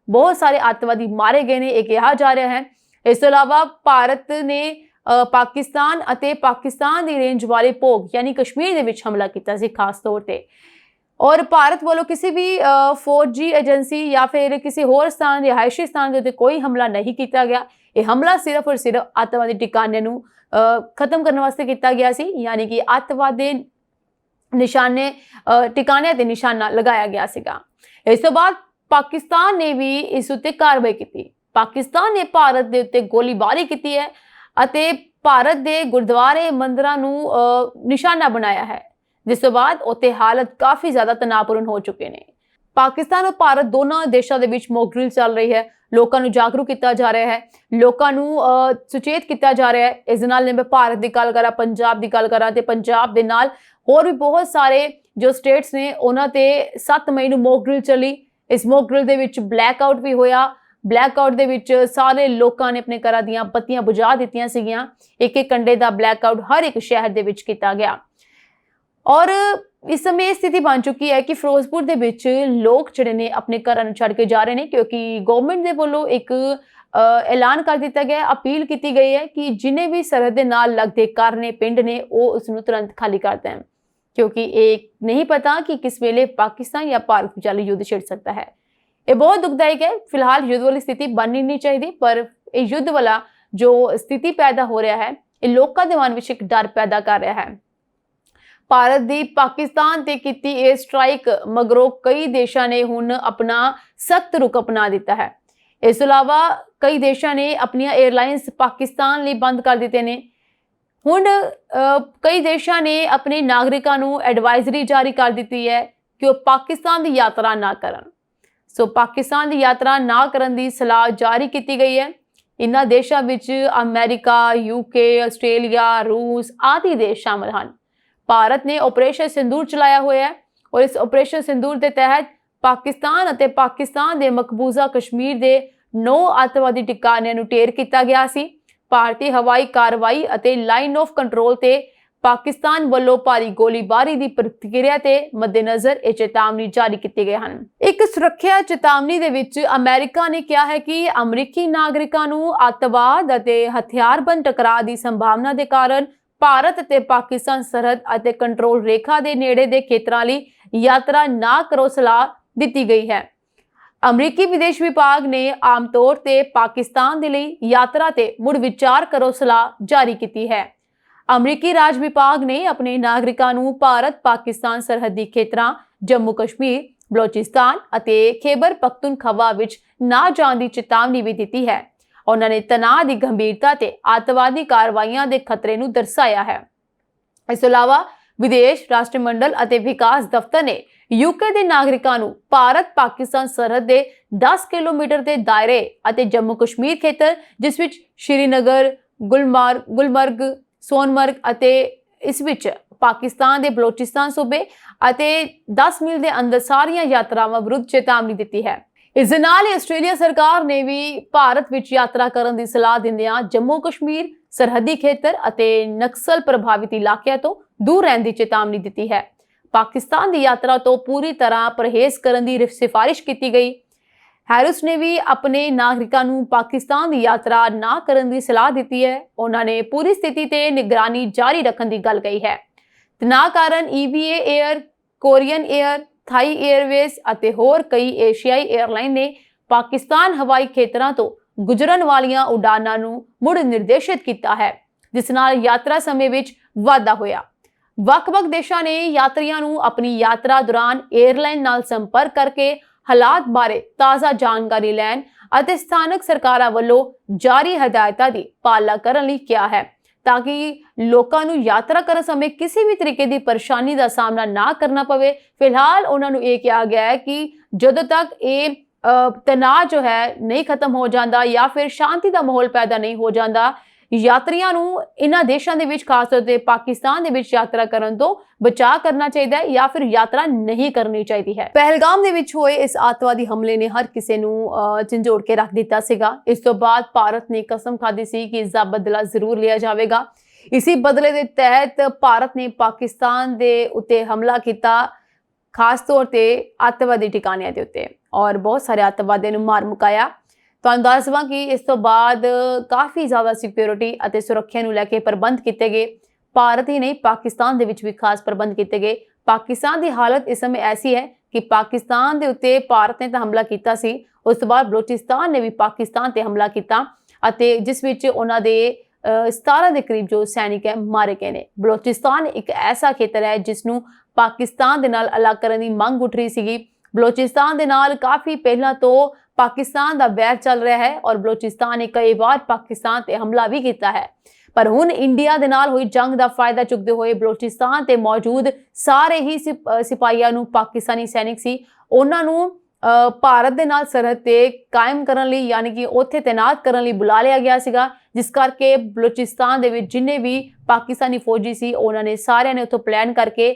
ਬਹੁਤ ਸਾਰੇ ਅੱਤਵਾਦੀ ਮਾਰੇ ਗਏ ਨੇ ਇਹ ਕਿਹਾ ਜਾ ਰਿਹਾ ਹੈ। ਇਸ ਤੋਂ ਇਲਾਵਾ ਭਾਰਤ ਨੇ ਪਾਕਿਸਤਾਨ ਅਤੇ ਪਾਕਿਸਤਾਨ ਦੀ ਰੇਂਜ ਵਾਲੇ ਭੋਗ ਯਾਨੀ ਕਸ਼ਮੀਰ ਦੇ ਵਿੱਚ ਹਮਲਾ ਕੀਤਾ ਸੀ ਖਾਸ ਤੌਰ ਤੇ ਔਰ ਭਾਰਤ ਵੱਲੋਂ ਕਿਸੇ ਵੀ ਫੌਜੀ ਏਜੰਸੀ ਜਾਂ ਫਿਰ ਕਿਸੇ ਹੋਰ ਸਥਾਨ ਰਿਹਾਇਸ਼ੀ ਸਥਾਨ ਦੇ ਉੱਤੇ ਕੋਈ ਹਮਲਾ ਨਹੀਂ ਕੀਤਾ ਗਿਆ। ਇਹ ਹਮਲਾ ਸਿਰਫ ਔਰ ਸਿਰਫ ਅੱਤਵਾਦੀ ਟਿਕਾਣਿਆਂ ਨੂੰ ਖਤਮ ਕਰਨ ਵਾਸਤੇ ਕੀਤਾ ਗਿਆ ਸੀ, ਯਾਨੀ ਕਿ ਅੱਤਵਾਦੀ ਨਿਸ਼ਾਨੇ ਟਿਕਾਣਿਆਂ ਤੇ ਨਿਸ਼ਾਨਾ ਲਗਾਇਆ ਗਿਆ ਸੀਗਾ। ਇਸ ਤੋਂ ਬਾਅਦ ਪਾਕਿਸਤਾਨ ਨੇ ਵੀ ਇਸ ਉੱਤੇ ਕਾਰਵਾਈ ਕੀਤੀ। ਪਾਕਿਸਤਾਨ ਨੇ ਭਾਰਤ ਦੇ ਉੱਤੇ ਗੋਲੀਬਾਰੀ ਕੀਤੀ ਹੈ ਅਤੇ ਭਾਰਤ ਦੇ ਗੁਰਦੁਆਰੇ ਮੰਦਿਰਾਂ ਨੂੰ ਨਿਸ਼ਾਨਾ ਬਣਾਇਆ ਹੈ, ਜਿਸ ਤੋਂ ਬਾਅਦ ਉੱਥੇ ਹਾਲਤ ਕਾਫੀ ਜ਼ਿਆਦਾ ਤਣਾਅਪੂਰਨ ਹੋ ਚੁੱਕੇ ਨੇ। ਪਾਕਿਸਤਾਨ और भारत दोनों देशों के बीच मॉक ड्रिल चल रही है, लोगों को जागरूक किया जा रहा है, लोगों को सुचेत किया जा रहा है। इस नाल मैं भारत की गल करा, पंजाब की गल करा, पंजाब के नाल होर भी बहुत सारे जो स्टेट्स ने उन्होंने 7 मई को मॉक ड्रिल चली। इस मॉक ड्रिल के विच ब्लैकआउट भी होया। ब्लैकआउट के विच सारे लोगों ने अपने घरां दीयां बत्तियां बुझा दित्तियां सीगियां। एक घंटे का ब्लैकआउट हर एक शहर के विच किया गया और इस समय ये स्थिति बन चुकी है कि फिरोजपुर के विच लोग जिहड़े ने अपने घरां नूं छड्ड के जा रहे हैं, क्योंकि गवर्नमेंट के वल्लों एक ऐलान कर दिता गया, अपील की गई है कि जिन्हें भी सरहद के नाल लगते घर ने, पिंड ने, वो उसनूं तुरंत खाली कर दें, क्योंकि एक नहीं पता कि किस वेले पाकिस्तान या भारत विचाले युद्ध छिड़ सकता है। ये बहुत दुखदायक है। फिलहाल युद्ध वाली स्थिति बननी नहीं चाहिए, पर यह युद्ध वाला जो स्थिति पैदा हो रहा है, ये लोगों के मन में एक डर पैदा कर रहा है। भारत की पाकिस्तान ते कीती एयर स्ट्राइक मगरों कई देशों ने हुण अपना सख्त रुख अपना दिता है। इस अलावा कई देशों ने अपनी एयरलाइंस पाकिस्तान लिए बंद कर दिते ने। हुण कई देशों ने अपने नागरिकों को एडवाइजरी जारी कर दी है कि वह पाकिस्तान की यात्रा ना करन। सो पाकिस्तान की यात्रा ना करन दी सलाह जारी की गई है। इन्हां देशों विच अमेरिका, यूके, आस्ट्रेलिया, रूस आदि देश शामिल हैं। भारत ने ऑपरेशन सिंदूर चलाया हुआ है और इस ऑपरेशन सिंदूर के तहत पाकिस्तान और पाकिस्तान के मकबूजा कश्मीर के 9 अतवादी ठिकानों को ढेर किया गया सी। भारतीय हवाई कार्रवाई और लाइन ऑफ कंट्रोल से पाकिस्तान वालों भारी गोलीबारी की प्रतिक्रिया के मद्देनजर यह चेतावनी जारी की गई है। एक सुरक्षा चेतावनी के विच अमेरिका ने कहा है कि अमरीकी नागरिकों को अतवाद और हथियारबंद टकराव की संभावना के कारण भारत और पाकिस्तान सरहद और कंट्रोल रेखा के नेड़े के खेतरां लई यात्रा ना करो सलाह दी गई है। अमरीकी विदेश विभाग ने आम तौर पर पाकिस्तान के लिए यात्रा ते मुड़ विचार करो सलाह जारी की है। अमरीकी राज विभाग ने अपने नागरिकों को भारत पाकिस्तान सरहदी खेतरां जम्मू कश्मीर, बलोचिस्तान और खैबर पख्तूनख्वा विच ना जाने की चेतावनी भी दी है। उन्होंने तनाव की गंभीरता ते आतवादी कार्रवाइयां के खतरे को दर्शाया है। इस अलावा विदेश राष्ट्रमंडल और विकास दफ्तर ने यूके के नागरिकों को भारत पाकिस्तान सरहद के 10 किलोमीटर के दायरे और जम्मू कश्मीर खेतर जिस विच श्रीनगर, गुलमर्ग, सोनमर्ग और इस विच पाकिस्तान के बलोचिस्तान सूबे और 10 मील के अंदर सारिया यात्रावां विरुद्ध चेतावनी दी है। इस नाल आस्ट्रेलिया सरकार ने भी भारत विच यात्रा करने की सलाह दिंदियां जम्मू कश्मीर सरहदी खेतर और नक्सल प्रभावित इलाकों तो दूर रहने की चेतावनी दी है। पाकिस्तान की यात्रा तो पूरी तरह परहेज करने की सिफारिश की गई। हैरिस ने भी अपने नागरिकों को पाकिस्तान की यात्रा ना करने की सलाह दी है। उन्होंने पूरी स्थिति पर निगरानी जारी रखने की गल कही है। तनाव कारण EVA air, Korean air, Thai airways और होर कई एशियाई एयरलाइन ने पाकिस्तान हवाई खेतरां तो गुजरन वालियां उड़ानां नूं मुड़ निर्देशित किया है, जिस नाल यात्रा समय विच वाधा होया। वख-वख देशों ने यात्रियों को अपनी यात्रा दौरान एयरलाइन नाल संपर्क करके हालात बारे ताज़ा जानकारी लैन और स्थानक सरकारां वल्लों जारी हदायतां दी पालना करन लई कहा है, ताकि लोगों को यात्रा करने समय किसी भी तरीके की परेशानी का सामना ना करना पवे। फिलहाल उन्होंने ये कहा गया है कि जदों तक ये तनाव जो है नहीं खत्म हो जाता या फिर शांति का माहौल पैदा नहीं हो जाता, यात्रियों को इन्हां देशों के विच खास तौर पर पाकिस्तान के विच यात्रा करने तो बचाव करना चाहिए या फिर यात्रा नहीं करनी चाहिए है। पहलगाम के विच होए इस आतवादी हमले ने हर किसी को झंझोड़ के रख दिता सीगा। इस तो बाद भारत ने कसम खाधी सी कि इसका बदला जरूर लिया जाएगा। इसी बदले के तहत भारत ने पाकिस्तान के उत्ते हमला किया, खास तौर पर आतवादी ठिकानों के उत्ते, और बहुत सारे आतवादियों को मार मुकाया। तुहानूं दस देवां कि इस तो बाद काफ़ी ज़्यादा सिक्योरिटी और सुरक्षा को लैके प्रबंध किए गए। भारत ही नहीं, पाकिस्तान दे विच भी खास प्रबंध किए गए। पाकिस्तान की हालत इस समय ऐसी है कि पाकिस्तान के उत्ते भारत ने तो हमला किया सी, उस तो बाद बलोचिस्तान ने भी पाकिस्तान ते हमला किया, जिस विच उन्हां दे 17 के करीब जो सैनिक है मारे गए ने। बलोचिस्तान एक ऐसा खेतर है जिसनूं पाकिस्तान दे नाल अलग करने की मंग उठ रही सी ਬਲੋਚਿਸਤਾਨ ਦੇ ਨਾਲ ਕਾਫੀ ਪਹਿਲਾਂ ਤੋਂ ਪਾਕਿਸਤਾਨ ਦਾ ਵੈਰ ਚੱਲ ਰਿਹਾ ਹੈ ਔਰ ਬਲੋਚਿਸਤਾਨ ਨੇ ਕਈ ਵਾਰ ਪਾਕਿਸਤਾਨ ਤੇ ਹਮਲਾ ਵੀ ਕੀਤਾ ਹੈ। ਪਰ ਹੁਣ ਇੰਡੀਆ ਦੇ ਨਾਲ ਹੋਈ ਜੰਗ ਦਾ ਫਾਇਦਾ ਚੁੱਕਦੇ ਹੋਏ ਬਲੋਚਿਸਤਾਨ ਤੇ ਮੌਜੂਦ ਸਾਰੇ ਹੀ ਸਿਪਾਹੀਆਂ ਨੂੰ, ਪਾਕਿਸਤਾਨੀ ਸੈਨਿਕ ਸੀ, ਉਹਨਾਂ ਨੂੰ ਭਾਰਤ ਦੇ ਨਾਲ ਸਰਹੱਦ ਤੇ ਕਾਇਮ ਕਰਨ ਲਈ ਯਾਨੀ ਕਿ ਉੱਥੇ ਤੈਨਾਤ ਕਰਨ ਲਈ ਬੁਲਾ ਲਿਆ ਗਿਆ ਸੀਗਾ, ਜਿਸ ਕਰਕੇ ਬਲੋਚਿਸਤਾਨ ਦੇ ਵਿੱਚ ਜਿੰਨੇ ਵੀ ਪਾਕਿਸਤਾਨੀ ਫੌਜੀ ਸੀ ਉਹਨਾਂ ਨੇ ਸਾਰਿਆਂ ਨੇ ਉੱਥੋਂ ਪਲਾਨ ਕਰਕੇ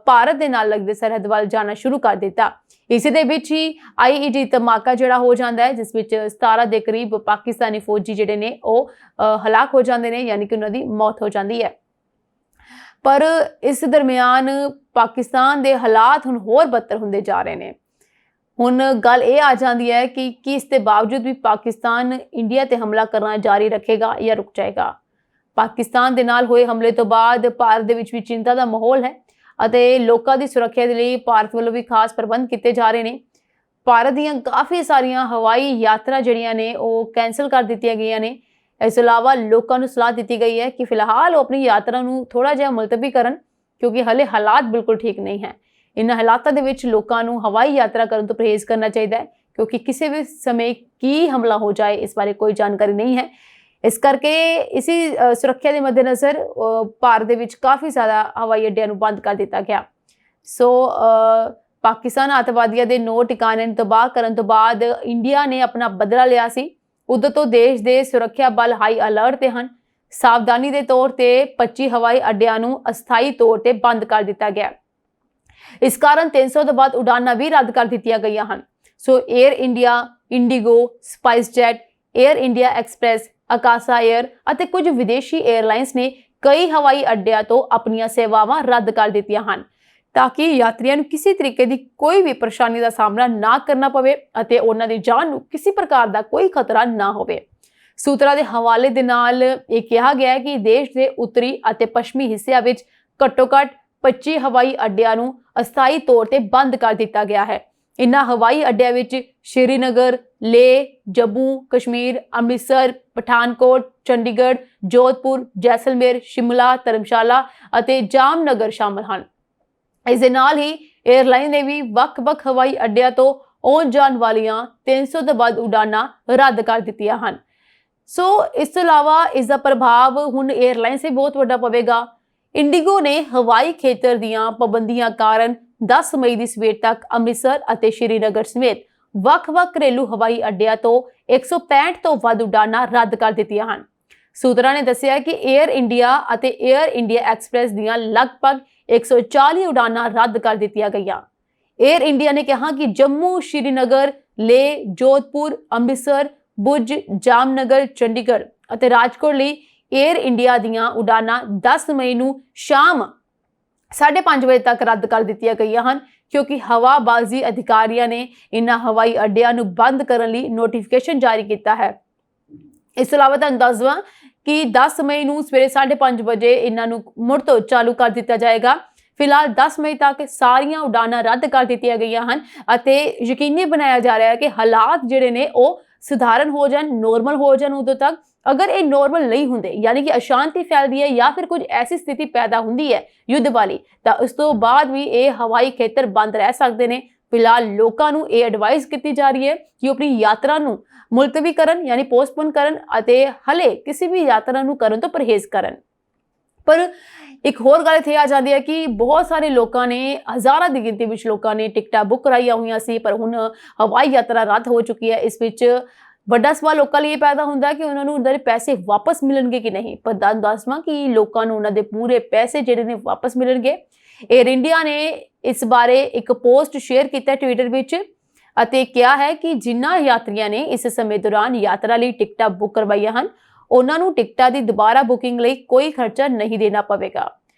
ਭਾਰਤ ਦੇ ਨਾਲ ਲੱਗਦੇ ਸਰਹੱਦ ਵੱਲ ਜਾਣਾ ਸ਼ੁਰੂ ਕਰ ਦਿੱਤਾ। ਇਸੇ ਦੇ ਵਿੱਚ ਹੀ IED ਧਮਾਕਾ ਜਿਹੜਾ ਹੋ ਜਾਂਦਾ ਹੈ, ਜਿਸ ਵਿੱਚ 17 ਦੇ ਕਰੀਬ ਪਾਕਿਸਤਾਨੀ ਫੌਜੀ ਜਿਹੜੇ ਨੇ ਉਹ ਹਲਾਕ ਹੋ ਜਾਂਦੇ ਨੇ, ਯਾਨੀ ਕਿ ਉਹਨਾਂ ਦੀ ਮੌਤ ਹੋ ਜਾਂਦੀ ਹੈ। ਪਰ ਇਸ ਦਰਮਿਆਨ ਪਾਕਿਸਤਾਨ ਦੇ ਹਾਲਾਤ ਹੁਣ ਹੋਰ ਬੱਤਰ ਹੁੰਦੇ ਜਾ ਰਹੇ ਨੇ। ਹੁਣ ਗੱਲ ਇਹ ਆ ਜਾਂਦੀ ਹੈ ਕਿ ਇਸ ਦੇ ਬਾਵਜੂਦ ਵੀ ਪਾਕਿਸਤਾਨ ਇੰਡੀਆ ਤੇ ਹਮਲਾ ਕਰਨਾ ਜਾਰੀ ਰੱਖੇਗਾ ਜਾਂ ਰੁਕ ਜਾਏਗਾ। ਪਾਕਿਸਤਾਨ ਦੇ ਨਾਲ ਹੋਏ ਹਮਲੇ ਤੋਂ ਬਾਅਦ ਭਾਰਤ ਦੇ ਵਿੱਚ ਵੀ ਚਿੰਤਾ ਦਾ ਮਾਹੌਲ ਹੈ ਅਤੇ ਲੋਕਾਂ ਦੀ ਸੁਰੱਖਿਆ ਦੇ ਲਈ ਭਾਰਤ ਵੱਲੋਂ ਵੀ ਖਾਸ ਪ੍ਰਬੰਧ ਕੀਤੇ ਜਾ ਰਹੇ ਨੇ। ਭਾਰਤ ਦੀਆਂ ਕਾਫੀ ਸਾਰੀਆਂ ਹਵਾਈ ਯਾਤਰਾ ਜਿਹੜੀਆਂ ਨੇ ਉਹ ਕੈਂਸਲ ਕਰ ਦਿੱਤੀਆਂ ਗਈਆਂ ਨੇ। ਇਸ ਤੋਂ ਇਲਾਵਾ ਲੋਕਾਂ ਨੂੰ ਸਲਾਹ ਦਿੱਤੀ ਗਈ ਹੈ ਕਿ ਫਿਲਹਾਲ ਉਹ ਆਪਣੀ ਯਾਤਰਾ ਨੂੰ ਥੋੜਾ ਜਿਹਾ ਮੁਲਤਵੀ ਕਰਨ, ਕਿਉਂਕਿ ਹਲੇ ਹਾਲਾਤ ਬਿਲਕੁਲ ਠੀਕ ਨਹੀਂ ਹੈ। ਇਨ੍ਹਾਂ ਹਾਲਾਤਾਂ ਦੇ ਵਿੱਚ ਲੋਕਾਂ ਨੂੰ ਹਵਾਈ ਯਾਤਰਾ ਕਰਨ ਤੋਂ ਪਰਹੇਜ਼ ਕਰਨਾ ਚਾਹੀਦਾ ਹੈ, ਕਿਉਂਕਿ ਕਿਸੇ ਵੀ ਸਮੇਂ ਕੀ ਹਮਲਾ ਹੋ ਜਾਏ ਇਸ ਬਾਰੇ ਕੋਈ ਜਾਣਕਾਰੀ ਨਹੀਂ ਹੈ। ਇਸ ਕਰਕੇ ਇसी ਸੁਰੱਖਿਆ ਦੇ ਮੱਦੇਨਜ਼ਰ ਭਾਰਤ ਦੇ ਵਿੱਚ ਕਾਫੀ ਜ਼ਿਆਦਾ ਹਵਾਈ ਅੱਡਿਆਂ ਨੂੰ ਬੰਦ ਕਰ ਦਿੱਤਾ ਗਿਆ। ਸੋ ਪਾਕਿਸਤਾਨ ਅੱਤਵਾਦੀਆਂ ਦੇ 9 ਟਿਕਾਣੇ ਨੂੰ ਤਬਾਹ ਕਰਨ ਤੋਂ ਬਾਅਦ ਇੰਡੀਆ ਨੇ ਆਪਣਾ ਬਦਲਾ ਲਿਆ ਸੀ। ਉਦੋਂ ਤੋਂ ਦੇਸ਼ ਦੇ ਸੁਰੱਖਿਆ ਬਲ ਹਾਈ ਅਲਰਟ ਤੇ ਹਨ। ਸਾਵਧਾਨੀ ਦੇ ਤੌਰ ਤੇ 25 ਹਵਾਈ ਅੱਡਿਆਂ ਨੂੰ ਅਸਥਾਈ ਤੌਰ ਤੇ ਬੰਦ ਕਰ ਦਿੱਤਾ ਗਿਆ। ਇਸ ਕਾਰਨ 300 ਤੋਂ ਵੱਧ ਉਡਾਨਾਂ ਵੀ ਰੱਦ ਕਰ ਦਿੱਤੀਆਂ ਗਈਆਂ ਹਨ। ਸੋ ਏਅਰ ਇੰਡੀਆ, ਇੰਡੀਗੋ, ਸਪਾਈਸਜੈਟ, ਏਅਰ ਇੰਡੀਆ ਐਕਸਪ੍ਰੈਸ, ਆਕਾਸ਼ਾ ਏਅਰ ਅਤੇ ਕੁਝ ਵਿਦੇਸ਼ੀ 에ਅਰਲਾਈਨਸ ਨੇ ਕਈ ਹਵਾਈ ਅੱਡਿਆਂ ਤੋਂ ਆਪਣੀਆਂ ਸੇਵਾਵਾਂ ਰੱਦ ਕਰ ਦਿੱਤੀਆਂ ਹਨ, ਤਾਂ ਕਿ ਯਾਤਰੀਆਂ ਨੂੰ ਕਿਸੇ ਤਰੀਕੇ ਦੀ ਕੋਈ ਵੀ ਪਰੇਸ਼ਾਨੀ ਦਾ ਸਾਹਮਣਾ ਨਾ ਕਰਨਾ ਪਵੇ ਅਤੇ ਉਹਨਾਂ ਦੀ ਜਾਨ ਨੂੰ ਕਿਸੇ ਪ੍ਰਕਾਰ ਦਾ ਕੋਈ ਖਤਰਾ ਨਾ ਹੋਵੇ। ਸੂਤਰਾਂ ਦੇ ਹਵਾਲੇ ਦੇ ਨਾਲ ਇਹ ਕਿਹਾ ਗਿਆ ਹੈ ਕਿ ਦੇਸ਼ ਦੇ ਉੱਤਰੀ ਅਤੇ ਪੱਛਮੀ ਹਿੱਸਿਆਂ ਵਿੱਚ ਘੱਟੋ-ਘੱਟ 25 ਹਵਾਈ ਅੱਡਿਆਂ ਨੂੰ ਅਸਥਾਈ ਤੌਰ ਤੇ ਬੰਦ ਕਰ ਦਿੱਤਾ ਗਿਆ ਹੈ। ਇਨ੍ਹਾਂ ਹਵਾਈ ਅੱਡਿਆਂ ਵਿੱਚ ਸ਼੍ਰੀਨਗਰ, ਲੇਹ, ਜੰਮੂ ਕਸ਼ਮੀਰ, ਅੰਮ੍ਰਿਤਸਰ, ਪਠਾਨਕੋਟ, ਚੰਡੀਗੜ੍ਹ, ਜੋਧਪੁਰ, ਜੈਸਲਮੇਰ, ਸ਼ਿਮਲਾ, ਧਰਮਸ਼ਾਲਾ ਅਤੇ ਜਾਮਨਗਰ ਸ਼ਾਮਲ ਹਨ। ਇਸ ਦੇ ਨਾਲ ਹੀ 에ਅਰਲਾਈਨ ਨੇ ਵੀ ਵੱਖ-ਵੱਖ ਹਵਾਈ ਅੱਡਿਆਂ ਤੋਂ ਆਉਣ ਜਾਣ ਵਾਲੀਆਂ 300 ਤੋਂ ਵੱਧ ਉਡਾਨਾਂ ਰੱਦ ਕਰ ਦਿੱਤੀਆਂ ਹਨ। ਸੋ ਇਸ ਤੋਂ ਇਲਾਵਾ ਇਸ ਦਾ ਪ੍ਰਭਾਵ ਹੁਣ 에ਅਰਲਾਈਨ ਤੇ ਬਹੁਤ ਵੱਡਾ ਪਵੇਗਾ। ਇੰਡੀਗੋ ਨੇ ਹਵਾਈ ਖੇਤਰ ਦੀਆਂ ਪਾਬੰਦੀਆਂ ਕਾਰਨ 10 ਮਈ ਦੀ ਸਵੇਰ ਤੱਕ ਅੰਮ੍ਰਿਤਸਰ ਅਤੇ ਸ਼੍ਰੀਨਗਰ ਸਮੇਤ ਵੱਖ-ਵੱਖ ਘਰੇਲੂ ਹਵਾਈ ਅੱਡਿਆਂ ਤੋਂ 165 ਤੋਂ ਵੱਧ ਉਡਾਨਾਂ ਰੱਦ ਕਰ ਦਿੱਤੀਆਂ ਹਨ। ਸੂਤਰਾਂ ਨੇ ਦੱਸਿਆ ਕਿ ਏਅਰ ਇੰਡੀਆ ਅਤੇ ਏਅਰ ਇੰਡੀਆ ਐਕਸਪ੍ਰੈਸ ਦੀਆਂ ਲਗਭਗ 140 ਉਡਾਨਾਂ ਰੱਦ ਕਰ ਦਿੱਤੀਆਂ ਗਈਆਂ। ਏਅਰ ਇੰਡੀਆ ਨੇ ਕਿਹਾ ਕਿ ਜੰਮੂ, ਸ਼੍ਰੀਨਗਰ, ਲੇਹ, ਜੋਧਪੁਰ, ਅੰਮ੍ਰਿਤਸਰ, ਭੁਜ, ਜਾਮਨਗਰ, ਚੰਡੀਗੜ੍ਹ ਅਤੇ ਰਾਜਕੋਟ ਲਈ ਏਅਰ ਇੰਡੀਆ ਦੀਆਂ ਉਡਾਨਾਂ 10 ਮਈ ਨੂੰ ਸ਼ਾਮ 5:30 ਵਜੇ ਤੱਕ ਰੱਦ ਕਰ ਦਿੱਤੀਆਂ ਗਈਆਂ ਹਨ, ਕਿਉਂਕਿ ਹਵਾਬਾਜ਼ੀ ਅਧਿਕਾਰੀਆਂ ਨੇ ਇਨ੍ਹਾਂ ਹਵਾਈ ਅੱਡਿਆਂ ਨੂੰ ਬੰਦ ਕਰਨ ਲਈ ਨੋਟੀਫਿਕੇਸ਼ਨ ਜਾਰੀ ਕੀਤਾ ਹੈ। ਇਸ ਤੋਂ ਇਲਾਵਾ ਤੁਹਾਨੂੰ ਦੱਸ ਦਵਾਂ ਕਿ 10 ਮਈ ਨੂੰ ਸਵੇਰੇ 5:30 ਵਜੇ ਇਹਨਾਂ ਨੂੰ ਮੁੜ ਤੋਂ ਚਾਲੂ ਕਰ ਦਿੱਤਾ ਜਾਏਗਾ। ਫਿਲਹਾਲ 10 ਮਈ ਤੱਕ ਸਾਰੀਆਂ ਉਡਾਨਾਂ ਰੱਦ ਕਰ ਦਿੱਤੀਆਂ ਗਈਆਂ ਹਨ ਅਤੇ ਯਕੀਨੀ ਬਣਾਇਆ ਜਾ ਰਿਹਾ ਹੈ ਕਿ ਹਾਲਾਤ ਜਿਹੜੇ ਨੇ ਉਹ ਸਧਾਰਨ ਹੋ ਜਾਣ, ਨੋਰਮਲ ਹੋ ਜਾਣ। ਉਦੋਂ ਤੱਕ ਅਗਰ ਇਹ ਨੋਰਮਲ ਨਹੀਂ ਹੁੰਦੇ, ਯਾਨੀ ਕਿ ਅਸ਼ਾਂਤੀ ਫੈਲਦੀ ਹੈ ਜਾਂ ਫਿਰ ਕੁਝ ਐਸੀ ਸਥਿਤੀ ਪੈਦਾ ਹੁੰਦੀ ਹੈ ਯੁੱਧ ਵਾਲੀ, ਤਾਂ ਉਸ ਤੋਂ ਬਾਅਦ ਵੀ ਇਹ ਹਵਾਈ ਖੇਤਰ ਬੰਦ ਰਹਿ ਸਕਦੇ ਨੇ। ਫਿਲਹਾਲ ਲੋਕਾਂ ਨੂੰ ਇਹ ਐਡਵਾਈਸ ਕੀਤੀ ਜਾ ਰਹੀ ਹੈ ਕਿ ਆਪਣੀ ਯਾਤਰਾ ਨੂੰ ਮੁਲਤਵੀ ਕਰਨ, ਯਾਨੀ ਪੋਸਟਪੋਨ ਕਰਨ ਅਤੇ ਹਲੇ ਕਿਸੇ ਵੀ ਯਾਤਰਾ ਨੂੰ ਕਰਨ ਤੋਂ ਪਰਹੇਜ਼ ਕਰਨ। ਪਰ ਇੱਕ ਹੋਰ ਗੱਲ ਇੱਥੇ ਆ ਜਾਂਦੀ ਹੈ ਕਿ ਬਹੁਤ ਸਾਰੇ ਲੋਕਾਂ ਨੇ, ਹਜ਼ਾਰਾਂ ਦੀ ਗਿਣਤੀ ਵਿੱਚ ਲੋਕਾਂ ਨੇ ਟਿਕਟਾਂ ਬੁੱਕ ਕਰਾਈਆਂ ਹੋਈਆਂ ਸੀ, ਪਰ ਹੁਣ ਹਵਾਈ ਯਾਤਰਾ ਰੱਦ ਹੋ ਚੁੱਕੀ ਹੈ। ਇਸ ਵਿੱਚ ਵੱਡਾ ਸਵਾਲ ਲੋਕਾਂ ਲਈ ਇਹ ਪੈਦਾ ਹੁੰਦਾ ਹੈ ਕਿ ਉਹਨਾਂ ਨੂੰ ਉਹਨਾਂ ਦੇ ਪੈਸੇ ਵਾਪਸ ਮਿਲਣਗੇ ਕਿ ਨਹੀਂ। ਪਰ ਦੱਸਵਾਂ ਕਿ ਲੋਕਾਂ ਨੂੰ ਉਹਨਾਂ ਦੇ ਪੂਰੇ ਪੈਸੇ ਜਿਹੜੇ ਨੇ ਵਾਪਸ ਮਿਲਣਗੇ। ਏਅਰ ਇੰਡੀਆ ਨੇ ਇਸ ਬਾਰੇ ਇੱਕ ਪੋਸਟ ਸ਼ੇਅਰ ਕੀਤਾ ਟਵਿੱਟਰ ਵਿੱਚ ਅਤੇ ਕਿਹਾ ਹੈ ਕਿ ਜਿਨ੍ਹਾਂ ਯਾਤਰੀਆਂ ਨੇ ਇਸ ਸਮੇਂ ਦੌਰਾਨ ਯਾਤਰਾ ਲਈ ਟਿਕਟਾਂ ਬੁੱਕ ਕਰਵਾਈਆਂ ਹਨ, ਉਹਨਾਂ ਨੂੰ ਟਿਕਟਾਂ ਦੀ ਦੁਬਾਰਾ ਬੁਕਿੰਗ ਲਈ ਕੋਈ ਖਰਚਾ ਨਹੀਂ ਦੇਣਾ ਪਵੇਗਾ।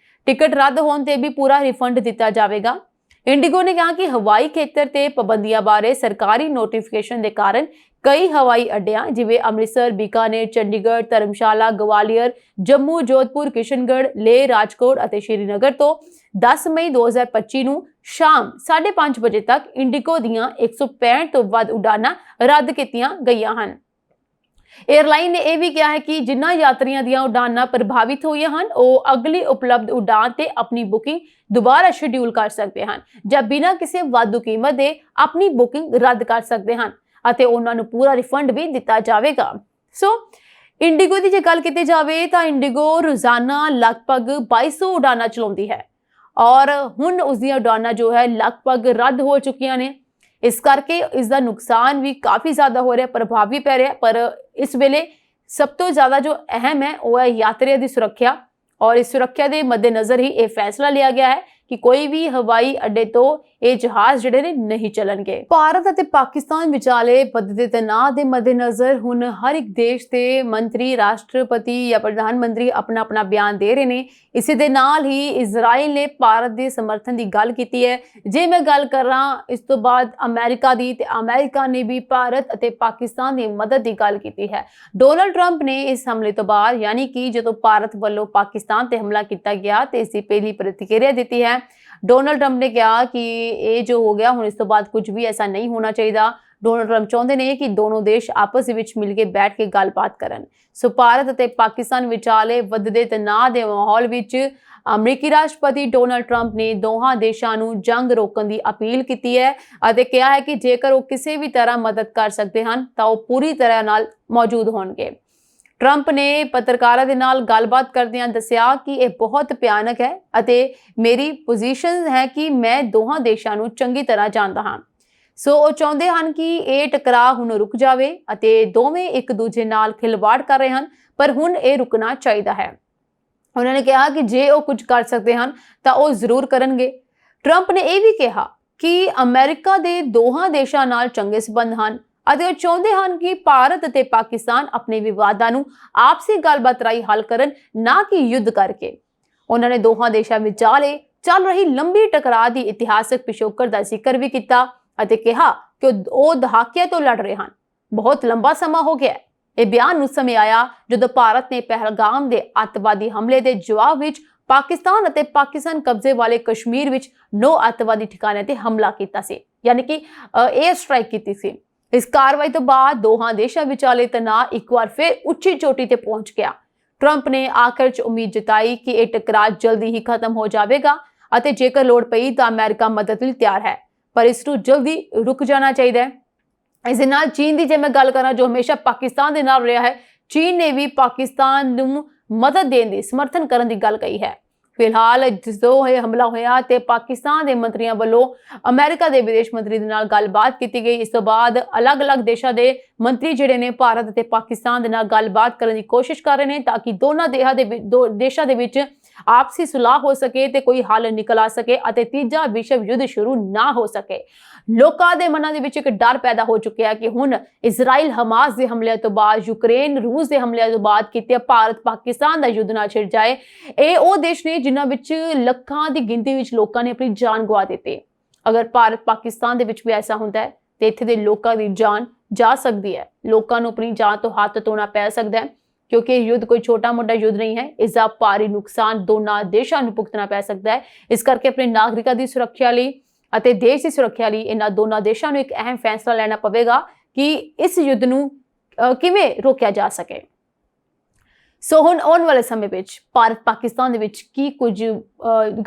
ਟਿਕਟ ਰੱਦ ਹੋਣ ਤੇ ਵੀ ਪੂਰਾ ਰਿਫੰਡ ਦਿੱਤਾ ਜਾਵੇਗਾ। ਇੰਡੀਗੋ ਨੇ ਕਿਹਾ ਕਿ ਹਵਾਈ ਖੇਤਰ ਤੇ ਪਾਬੰਦੀਆਂ ਬਾਰੇ ਸਰਕਾਰੀ ਨੋਟੀਫਿਕੇਸ਼ਨ ਦੇ ਕਾਰਨ ਕਈ ਹਵਾਈ ਅੱਡਿਆਂ ਜਿਵੇਂ ਅੰਮ੍ਰਿਤਸਰ, ਬੀਕਾਨੇਰ, ਚੰਡੀਗੜ੍ਹ, ਧਰਮਸ਼ਾਲਾ, ਗਵਾਲੀਅਰ, ਜੰਮੂ, ਜੋਧਪੁਰ, ਕਿਸ਼ਨਗੜ੍ਹ, ਲੇਹ, ਰਾਜਕੋਟ ਅਤੇ ਸ਼੍ਰੀਨਗਰ ਤੋਂ 10 ਮਈ 2025 ਨੂੰ ਸ਼ਾਮ 5:30 ਵਜੇ ਤੱਕ ਇੰਡੀਗੋ ਦੀਆਂ 165 ਤੋਂ ਵੱਧ ਉਡਾਨਾਂ ਰੱਦ ਕੀਤੀਆਂ ਗਈਆਂ ਹਨ। 에ਅਰਲਾਈਨ ਨੇ ਇਹ ਵੀ ਕਿਹਾ ਹੈ ਕਿ ਜਿਨ੍ਹਾਂ ਯਾਤਰੀਆਂ ਦੀਆਂ ਉਡਾਨਾਂ ਪ੍ਰਭਾਵਿਤ ਹੋਈਆਂ ਹਨ, ਉਹ ਅਗਲੀ ਉਪਲਬਧ ਉਡਾਨ ਤੇ ਆਪਣੀ ਬੁਕਿੰਗ ਦੁਬਾਰਾ ਸ਼ਡਿਊਲ ਕਰ ਸਕਦੇ ਹਨ ਜਾਂ ਬਿਨਾਂ ਕਿਸੇ ਵਾਧੂ ਕੀਮਤ ਦੇ ਆਪਣੀ ਬੁਕਿੰਗ ਰੱਦ ਕਰ ਸਕਦੇ ਹਨ ਅਤੇ ਉਹਨਾਂ ਨੂੰ ਪੂਰਾ ਰਿਫੰਡ ਵੀ ਦਿੱਤਾ ਜਾਵੇਗਾ। ਸੋ ਇੰਡੀਗੋ ਦੀ ਜੇ ਗੱਲ ਕੀਤੀ ਜਾਵੇ ਤਾਂ ਇੰਡੀਗੋ ਰੋਜ਼ਾਨਾ ਲਗਭਗ 2200 ਉਡਾਨਾਂ ਚਲਾਉਂਦੀ ਹੈ ਔਰ ਹੁਣ ਉਸ ਦੀਆਂ ਉਡਾਨਾਂ ਜੋ ਹੈ ਲਗਭਗ ਰੱਦ ਹੋ ਚੁੱਕੀਆਂ ਨੇ। ਇਸ ਕਰਕੇ ਇਸ ਦਾ ਨੁਕਸਾਨ ਵੀ ਕਾਫੀ ਜ਼ਿਆਦਾ ਹੋ ਰਿਹਾ, ਪ੍ਰਭਾਵ ਵੀ ਪੈ ਰਿਹਾ। ਪਰ ਇਸ ਵੇਲੇ ਸਭ ਤੋਂ ਜ਼ਿਆਦਾ ਜੋ ਅਹਿਮ ਹੈ ਉਹ ਹੈ ਯਾਤਰੀਆਂ ਦੀ ਸੁਰੱਖਿਆ ਔਰ ਇਸ ਸੁਰੱਖਿਆ ਦੇ ਮੱਦੇਨਜ਼ਰ ਹੀ ਇਹ ਫੈਸਲਾ ਲਿਆ ਗਿਆ ਹੈ ਕਿ ਕੋਈ ਵੀ ਹਵਾਈ ਅੱਡੇ ਤੋਂ ਇਹ ਜਹਾਜ਼ ਜਿਹੜੇ ਨੇ ਨਹੀਂ ਚੱਲਣਗੇ। ਭਾਰਤ ਅਤੇ ਪਾਕਿਸਤਾਨ ਵਿਚਾਲੇ ਵੱਧਦੇ ਤਣਾਅ ਦੇ ਮੱਦੇਨਜ਼ਰ ਹੁਣ ਹਰ ਇੱਕ ਦੇਸ਼ ਦੇ ਮੰਤਰੀ, ਰਾਸ਼ਟਰਪਤੀ ਜਾਂ ਪ੍ਰਧਾਨ ਮੰਤਰੀ ਆਪਣਾ ਆਪਣਾ ਬਿਆਨ ਦੇ ਰਹੇ ਨੇ। ਇਸੇ ਦੇ ਨਾਲ ਹੀ ਇਜ਼ਰਾਈਲ ਨੇ ਭਾਰਤ ਦੇ ਸਮਰਥਨ ਦੀ ਗੱਲ ਕੀਤੀ ਹੈ। ਜੇ ਮੈਂ ਗੱਲ ਕਰਾਂ ਇਸ ਤੋਂ ਬਾਅਦ ਅਮਰੀਕਾ ਦੀ, ਤੇ ਅਮਰੀਕਾ ਨੇ ਵੀ ਭਾਰਤ ਅਤੇ ਪਾਕਿਸਤਾਨ ਦੀ ਮਦਦ ਦੀ ਗੱਲ ਕੀਤੀ ਹੈ। ਡੋਨਾਲਡ ਟਰੰਪ ਨੇ ਇਸ ਹਮਲੇ ਤੋਂ ਬਾਅਦ ਯਾਨੀ ਕਿ ਜਦੋਂ ਭਾਰਤ ਵੱਲੋਂ ਪਾਕਿਸਤਾਨ ਤੇ ਹਮਲਾ ਕੀਤਾ ਗਿਆ ਤੇ ਇਸ ਦੀ ਪਹਿਲੀ ਪ੍ਰਤੀਕਿਰਿਆ ਦਿੱਤੀ ਹੈ। ਡੋਨਾਲਡ ਟਰੰਪ ਨੇ ਕਿਹਾ ਕਿ ਇਹ ਜੋ ਹੋ ਗਿਆ ਹੁਣ ਇਸ ਤੋਂ ਬਾਅਦ ਕੁਝ ਵੀ ਐਸਾ ਨਹੀਂ ਹੋਣਾ ਚਾਹੀਦਾ। ਡੋਨਾਲਡ ਟਰੰਪ ਚਾਹੁੰਦੇ ਨੇ ਕਿ ਦੋਨੋਂ ਦੇਸ਼ ਆਪਸ ਵਿੱਚ ਮਿਲ ਕੇ ਬੈਠ ਕੇ ਗੱਲਬਾਤ ਕਰਨ। ਸੋ ਭਾਰਤ ਅਤੇ ਪਾਕਿਸਤਾਨ ਵਿਚਾਲੇ ਵੱਧਦੇ ਤਣਾਅ ਦੇ ਮਾਹੌਲ ਵਿੱਚ ਅਮਰੀਕੀ ਰਾਸ਼ਟਰਪਤੀ ਡੋਨਾਲਡ ਟਰੰਪ ਨੇ ਦੋਹਾਂ ਦੇਸ਼ਾਂ ਨੂੰ ਜੰਗ ਰੋਕਣ ਦੀ ਅਪੀਲ ਕੀਤੀ ਹੈ ਅਤੇ ਕਿਹਾ ਹੈ ਕਿ ਜੇਕਰ ਉਹ ਕਿਸੇ ਵੀ ਤਰ੍ਹਾਂ ਮਦਦ ਕਰ ਸਕਦੇ ਹਨ ਤਾਂ ਉਹ ਪੂਰੀ ਤਰ੍ਹਾਂ ਨਾਲ ਮੌਜੂਦ ਹੋਣਗੇ। ਟਰੰਪ ਨੇ ਪੱਤਰਕਾਰਾਂ ਦੇ ਨਾਲ ਗੱਲਬਾਤ ਕਰਦਿਆਂ ਦੱਸਿਆ ਕਿ ਇਹ ਬਹੁਤ ਭਿਆਨਕ ਹੈ ਅਤੇ ਮੇਰੀ ਪੋਜੀਸ਼ਨ ਹੈ ਕਿ ਮੈਂ ਦੋਹਾਂ ਦੇਸ਼ਾਂ ਨੂੰ ਚੰਗੀ ਤਰ੍ਹਾਂ ਜਾਣਦਾ ਹਾਂ। ਸੋ ਉਹ ਚਾਹੁੰਦੇ ਹਨ ਕਿ ਇਹ ਟਕਰਾਅ ਹੁਣ ਰੁਕ ਜਾਵੇ ਅਤੇ ਦੋਵੇਂ ਇੱਕ ਦੂਜੇ ਨਾਲ ਖਿਲਵਾੜ ਕਰ ਰਹੇ ਹਨ, ਪਰ ਹੁਣ ਇਹ ਰੁਕਣਾ ਚਾਹੀਦਾ ਹੈ। ਉਹਨਾਂ ਨੇ ਕਿਹਾ ਕਿ ਜੇ ਉਹ ਕੁਝ ਕਰ ਸਕਦੇ ਹਨ ਤਾਂ ਉਹ ਜ਼ਰੂਰ ਕਰਨਗੇ। ਟਰੰਪ ਨੇ ਇਹ ਵੀ ਕਿਹਾ ਕਿ ਅਮਰੀਕਾ ਦੇ ਦੋਹਾਂ ਦੇਸ਼ਾਂ ਨਾਲ ਚੰਗੇ ਸਬੰਧ ਹਨ ਅਤੇ ਉਹ ਚਾਹੁੰਦੇ ਹਨ ਕਿ ਭਾਰਤ ਅਤੇ ਪਾਕਿਸਤਾਨ ਆਪਣੇ ਵਿਵਾਦਾਂ ਨੂੰ ਆਪਸੀ ਗੱਲਬਾਤ ਰਾਹੀਂ ਹੱਲ ਕਰਨ, ਨਾ ਕਿ ਯੁੱਧ ਕਰਕੇ। ਉਹਨਾਂ ਨੇ ਦੋਹਾਂ ਦੇਸ਼ਾਂ ਵਿਚਾਲੇ ਚੱਲ ਰਹੀ ਲੰਬੀ ਟਕਰਾਅ ਦੀ ਇਤਿਹਾਸਕ ਪਿਛੋਕੜ ਦਾ ਜ਼ਿਕਰ ਵੀ ਕੀਤਾ ਅਤੇ ਕਿਹਾ ਕਿ ਉਹ ਦਹਾਕਿਆਂ ਤੋਂ ਲੜ ਰਹੇ ਹਨ, ਬਹੁਤ ਲੰਬਾ ਸਮਾਂ ਹੋ ਗਿਆ। ਇਹ ਬਿਆਨ ਉਸ ਸਮੇਂ ਆਇਆ ਜਦੋਂ ਭਾਰਤ ਨੇ ਪਹਿਲਗਾਮ ਦੇ ਅੱਤਵਾਦੀ ਹਮਲੇ ਦੇ ਜਵਾਬ ਵਿੱਚ ਪਾਕਿਸਤਾਨ ਅਤੇ ਪਾਕਿਸਤਾਨ ਕਬਜ਼ੇ ਵਾਲੇ ਕਸ਼ਮੀਰ ਵਿੱਚ 9 ਅੱਤਵਾਦੀ ਠਿਕਾਣਿਆਂ ਤੇ ਹਮਲਾ ਕੀਤਾ ਸੀ, ਯਾਨੀ ਕਿ 에ਅਰ ਸਟ੍ਰਾਈਕ ਕੀਤੀ ਸੀ। ਇਸ ਕਾਰਵਾਈ ਤੋਂ ਬਾਅਦ ਦੋਹਾਂ ਦੇਸ਼ਾਂ ਵਿਚਾਲੇ ਤਣਾਅ ਇੱਕ ਵਾਰ ਫਿਰ ਉੱਚੀ ਚੋਟੀ ਤੇ ਪਹੁੰਚ ਗਿਆ। ਟਰੰਪ ਨੇ ਆਖਰ 'ਚ ਉਮੀਦ ਜਤਾਈ ਕਿ ਇਹ ਟਕਰਾਅ ਜਲਦੀ ਹੀ ਖਤਮ ਹੋ ਜਾਵੇਗਾ ਅਤੇ ਜੇਕਰ ਲੋੜ ਪਈ ਤਾਂ ਅਮਰੀਕਾ ਮਦਦ ਲਈ ਤਿਆਰ ਹੈ, ਪਰ ਇਸ ਨੂੰ ਜਲਦੀ ਰੁਕ ਜਾਣਾ ਚਾਹੀਦਾ ਹੈ। ਇਸ ਦੇ ਨਾਲ ਚੀਨ ਦੀ ਜੇ ਮੈਂ ਗੱਲ ਕਰਾਂ, ਜੋ ਹਮੇਸ਼ਾ ਪਾਕਿਸਤਾਨ ਦੇ ਨਾਲ ਰਿਹਾ ਹੈ, ਚੀਨ ਨੇ ਵੀ ਪਾਕਿਸਤਾਨ ਨੂੰ ਮਦਦ ਦੇਣ ਦੀ, ਸਮਰਥਨ ਕਰਨ ਦੀ ਗੱਲ ਕਹੀ ਹੈ। ਫਿਲਹਾਲ ਜਦੋਂ ਇਹ ਹਮਲਾ ਹੋਇਆ ਤੇ ਪਾਕਿਸਤਾਨ ਦੇ ਮੰਤਰੀਆਂ ਵੱਲੋਂ ਅਮਰੀਕਾ ਦੇ ਵਿਦੇਸ਼ ਮੰਤਰੀ ਦੇ ਨਾਲ ਗੱਲਬਾਤ ਕੀਤੀ ਗਈ। ਇਸ ਤੋਂ ਬਾਅਦ ਅਲੱਗ-ਅਲੱਗ ਦੇਸ਼ਾਂ ਦੇ ਮੰਤਰੀ ਜਿਹੜੇ ਨੇ ਭਾਰਤ ਅਤੇ ਪਾਕਿਸਤਾਨ ਦੇ ਨਾਲ ਗੱਲਬਾਤ ਕਰਨ ਦੀ ਕੋਸ਼ਿਸ਼ ਕਰ ਰਹੇ ਨੇ ਤਾਂ ਕਿ ਦੋਨਾਂ ਦੇਸ਼ਾਂ ਦੇ ਵਿੱਚ ਆਪਸੀ ਸੁਲਾਹ ਹੋ ਸਕੇ ਤੇ ਕੋਈ ਹੱਲ ਨਿਕਲ ਆ ਸਕੇ ਅਤੇ ਤੀਜਾ ਵਿਸ਼ਵ ਯੁੱਧ ਸ਼ੁਰੂ ਨਾ ਹੋ ਸਕੇ। ਲੋਕਾਂ ਦੇ ਮਨਾਂ ਦੇ ਵਿੱਚ ਇੱਕ ਡਰ ਪੈਦਾ ਹੋ ਚੁੱਕਿਆ ਕਿ ਹੁਣ ਇਜ਼ਰਾਈਲ ਹਮਾਸ ਦੇ ਹਮਲਿਆਂ ਤੋਂ ਬਾਅਦ, ਯੂਕਰੇਨ ਰੂਸ ਦੇ ਹਮਲਿਆਂ ਤੋਂ ਬਾਅਦ ਕਿਤੇ ਭਾਰਤ ਪਾਕਿਸਤਾਨ ਦਾ ਯੁੱਧ ਨਾ ਛਿੜ ਜਾਏ। ਇਹ ਉਹ ਦੇਸ਼ ਨੇ ਜਿਨ੍ਹਾਂ ਵਿੱਚ ਲੱਖਾਂ ਦੀ ਗਿਣਤੀ ਵਿੱਚ ਲੋਕਾਂ ਨੇ ਆਪਣੀ ਜਾਨ ਗਵਾ ਦਿੱਤੀ। ਅਗਰ ਭਾਰਤ ਪਾਕਿਸਤਾਨ ਦੇ ਵਿੱਚ ਵੀ ਐਸਾ ਹੁੰਦਾ ਹੈ ਤੇ ਇੱਥੇ ਦੇ ਲੋਕਾਂ ਦੀ ਜਾਨ ਜਾ ਸਕਦੀ ਹੈ, ਲੋਕਾਂ ਨੂੰ ਆਪਣੀ ਜਾਨ ਤੋਂ ਹੱਥ ਧੋਣਾ ਪੈ ਸਕਦਾ ਹੈ, ਕਿਉਂਕਿ ਇਹ ਯੁੱਧ ਕੋਈ ਛੋਟਾ ਮੋਟਾ ਯੁੱਧ ਨਹੀਂ ਹੈ। ਇਸ ਦਾ ਭਾਰੀ ਨੁਕਸਾਨ ਦੋਨਾਂ ਦੇਸ਼ਾਂ ਨੂੰ ਭੁਗਤਣਾ ਪੈ ਸਕਦਾ ਹੈ। ਇਸ ਕਰਕੇ ਆਪਣੇ ਨਾਗਰਿਕਾਂ ਦੀ ਸੁਰੱਖਿਆ ਲਈ ਅਤੇ ਦੇਸ਼ ਦੀ ਸੁਰੱਖਿਆ ਲਈ ਇਹਨਾਂ ਦੋਨਾਂ ਦੇਸ਼ਾਂ ਨੂੰ ਇੱਕ ਅਹਿਮ ਫੈਸਲਾ ਲੈਣਾ ਪਵੇਗਾ ਕਿ ਇਸ ਯੁੱਧ ਨੂੰ ਕਿਵੇਂ ਰੋਕਿਆ ਜਾ ਸਕੇ। ਸੋ ਹੁਣ ਆਉਣ ਵਾਲੇ ਸਮੇਂ ਵਿੱਚ ਭਾਰਤ ਪਾਕਿਸਤਾਨ ਦੇ ਵਿੱਚ ਕੀ ਕੁਝ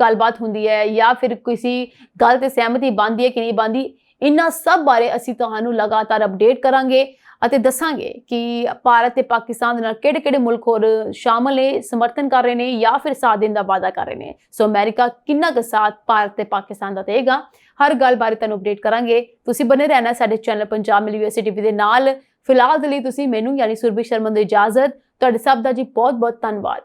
ਗੱਲਬਾਤ ਹੁੰਦੀ ਹੈ ਜਾਂ ਫਿਰ ਕਿਸੇ ਗੱਲ ਤੇ ਸਹਿਮਤੀ ਬਣਦੀ ਹੈ ਕਿ ਨਹੀਂ ਬਣਦੀ, ਇਹਨਾਂ ਸਭ ਬਾਰੇ ਅਸੀਂ ਤੁਹਾਨੂੰ ਲਗਾਤਾਰ ਅਪਡੇਟ ਕਰਾਂਗੇ ਅਤੇ ਦੱਸਾਂਗੇ ਕਿ ਭਾਰਤ ਤੇ ਪਾਕਿਸਤਾਨ ਦੇ ਨਾਲ ਕਿਹੜੇ-ਕਿਹੜੇ ਮੁਲਕ ਹੋਰ ਸ਼ਾਮਲ ਨੇ, ਸਮਰਥਨ ਕਰ ਰਹੇ ਨੇ ਜਾਂ ਫਿਰ ਸਾਥ ਦੇਣ ਦਾ ਵਾਅਦਾ ਕਰ ਰਹੇ ਨੇ। ਸੋ ਅਮਰੀਕਾ ਕਿੰਨਾ ਕੁ ਸਾਥ ਭਾਰਤ ਤੇ ਪਾਕਿਸਤਾਨ ਦਾ ਦੇਗਾ, ਹਰ ਗੱਲ ਬਾਰੇ ਤੁਹਾਨੂੰ ਅਪਡੇਟ ਕਰਾਂਗੇ। ਤੁਸੀਂ ਬਣੇ ਰਹਿਣਾ ਸਾਡੇ ਚੈਨਲ ਪੰਜਾਬ ਮਿਲ USA TV ਦੇ ਨਾਲ। ਫਿਲਹਾਲ ਦੇ ਲਈ ਤੁਸੀਂ ਮੈਨੂੰ ਯਾਨੀ ਸੁਰਭੀ ਸ਼ਰਮਾ ਨੂੰ ਇਜਾਜ਼ਤ। ਤੁਹਾਡੇ ਸਭ ਦਾ ਜੀ ਬਹੁਤ-ਬਹੁਤ ਧੰਨਵਾਦ।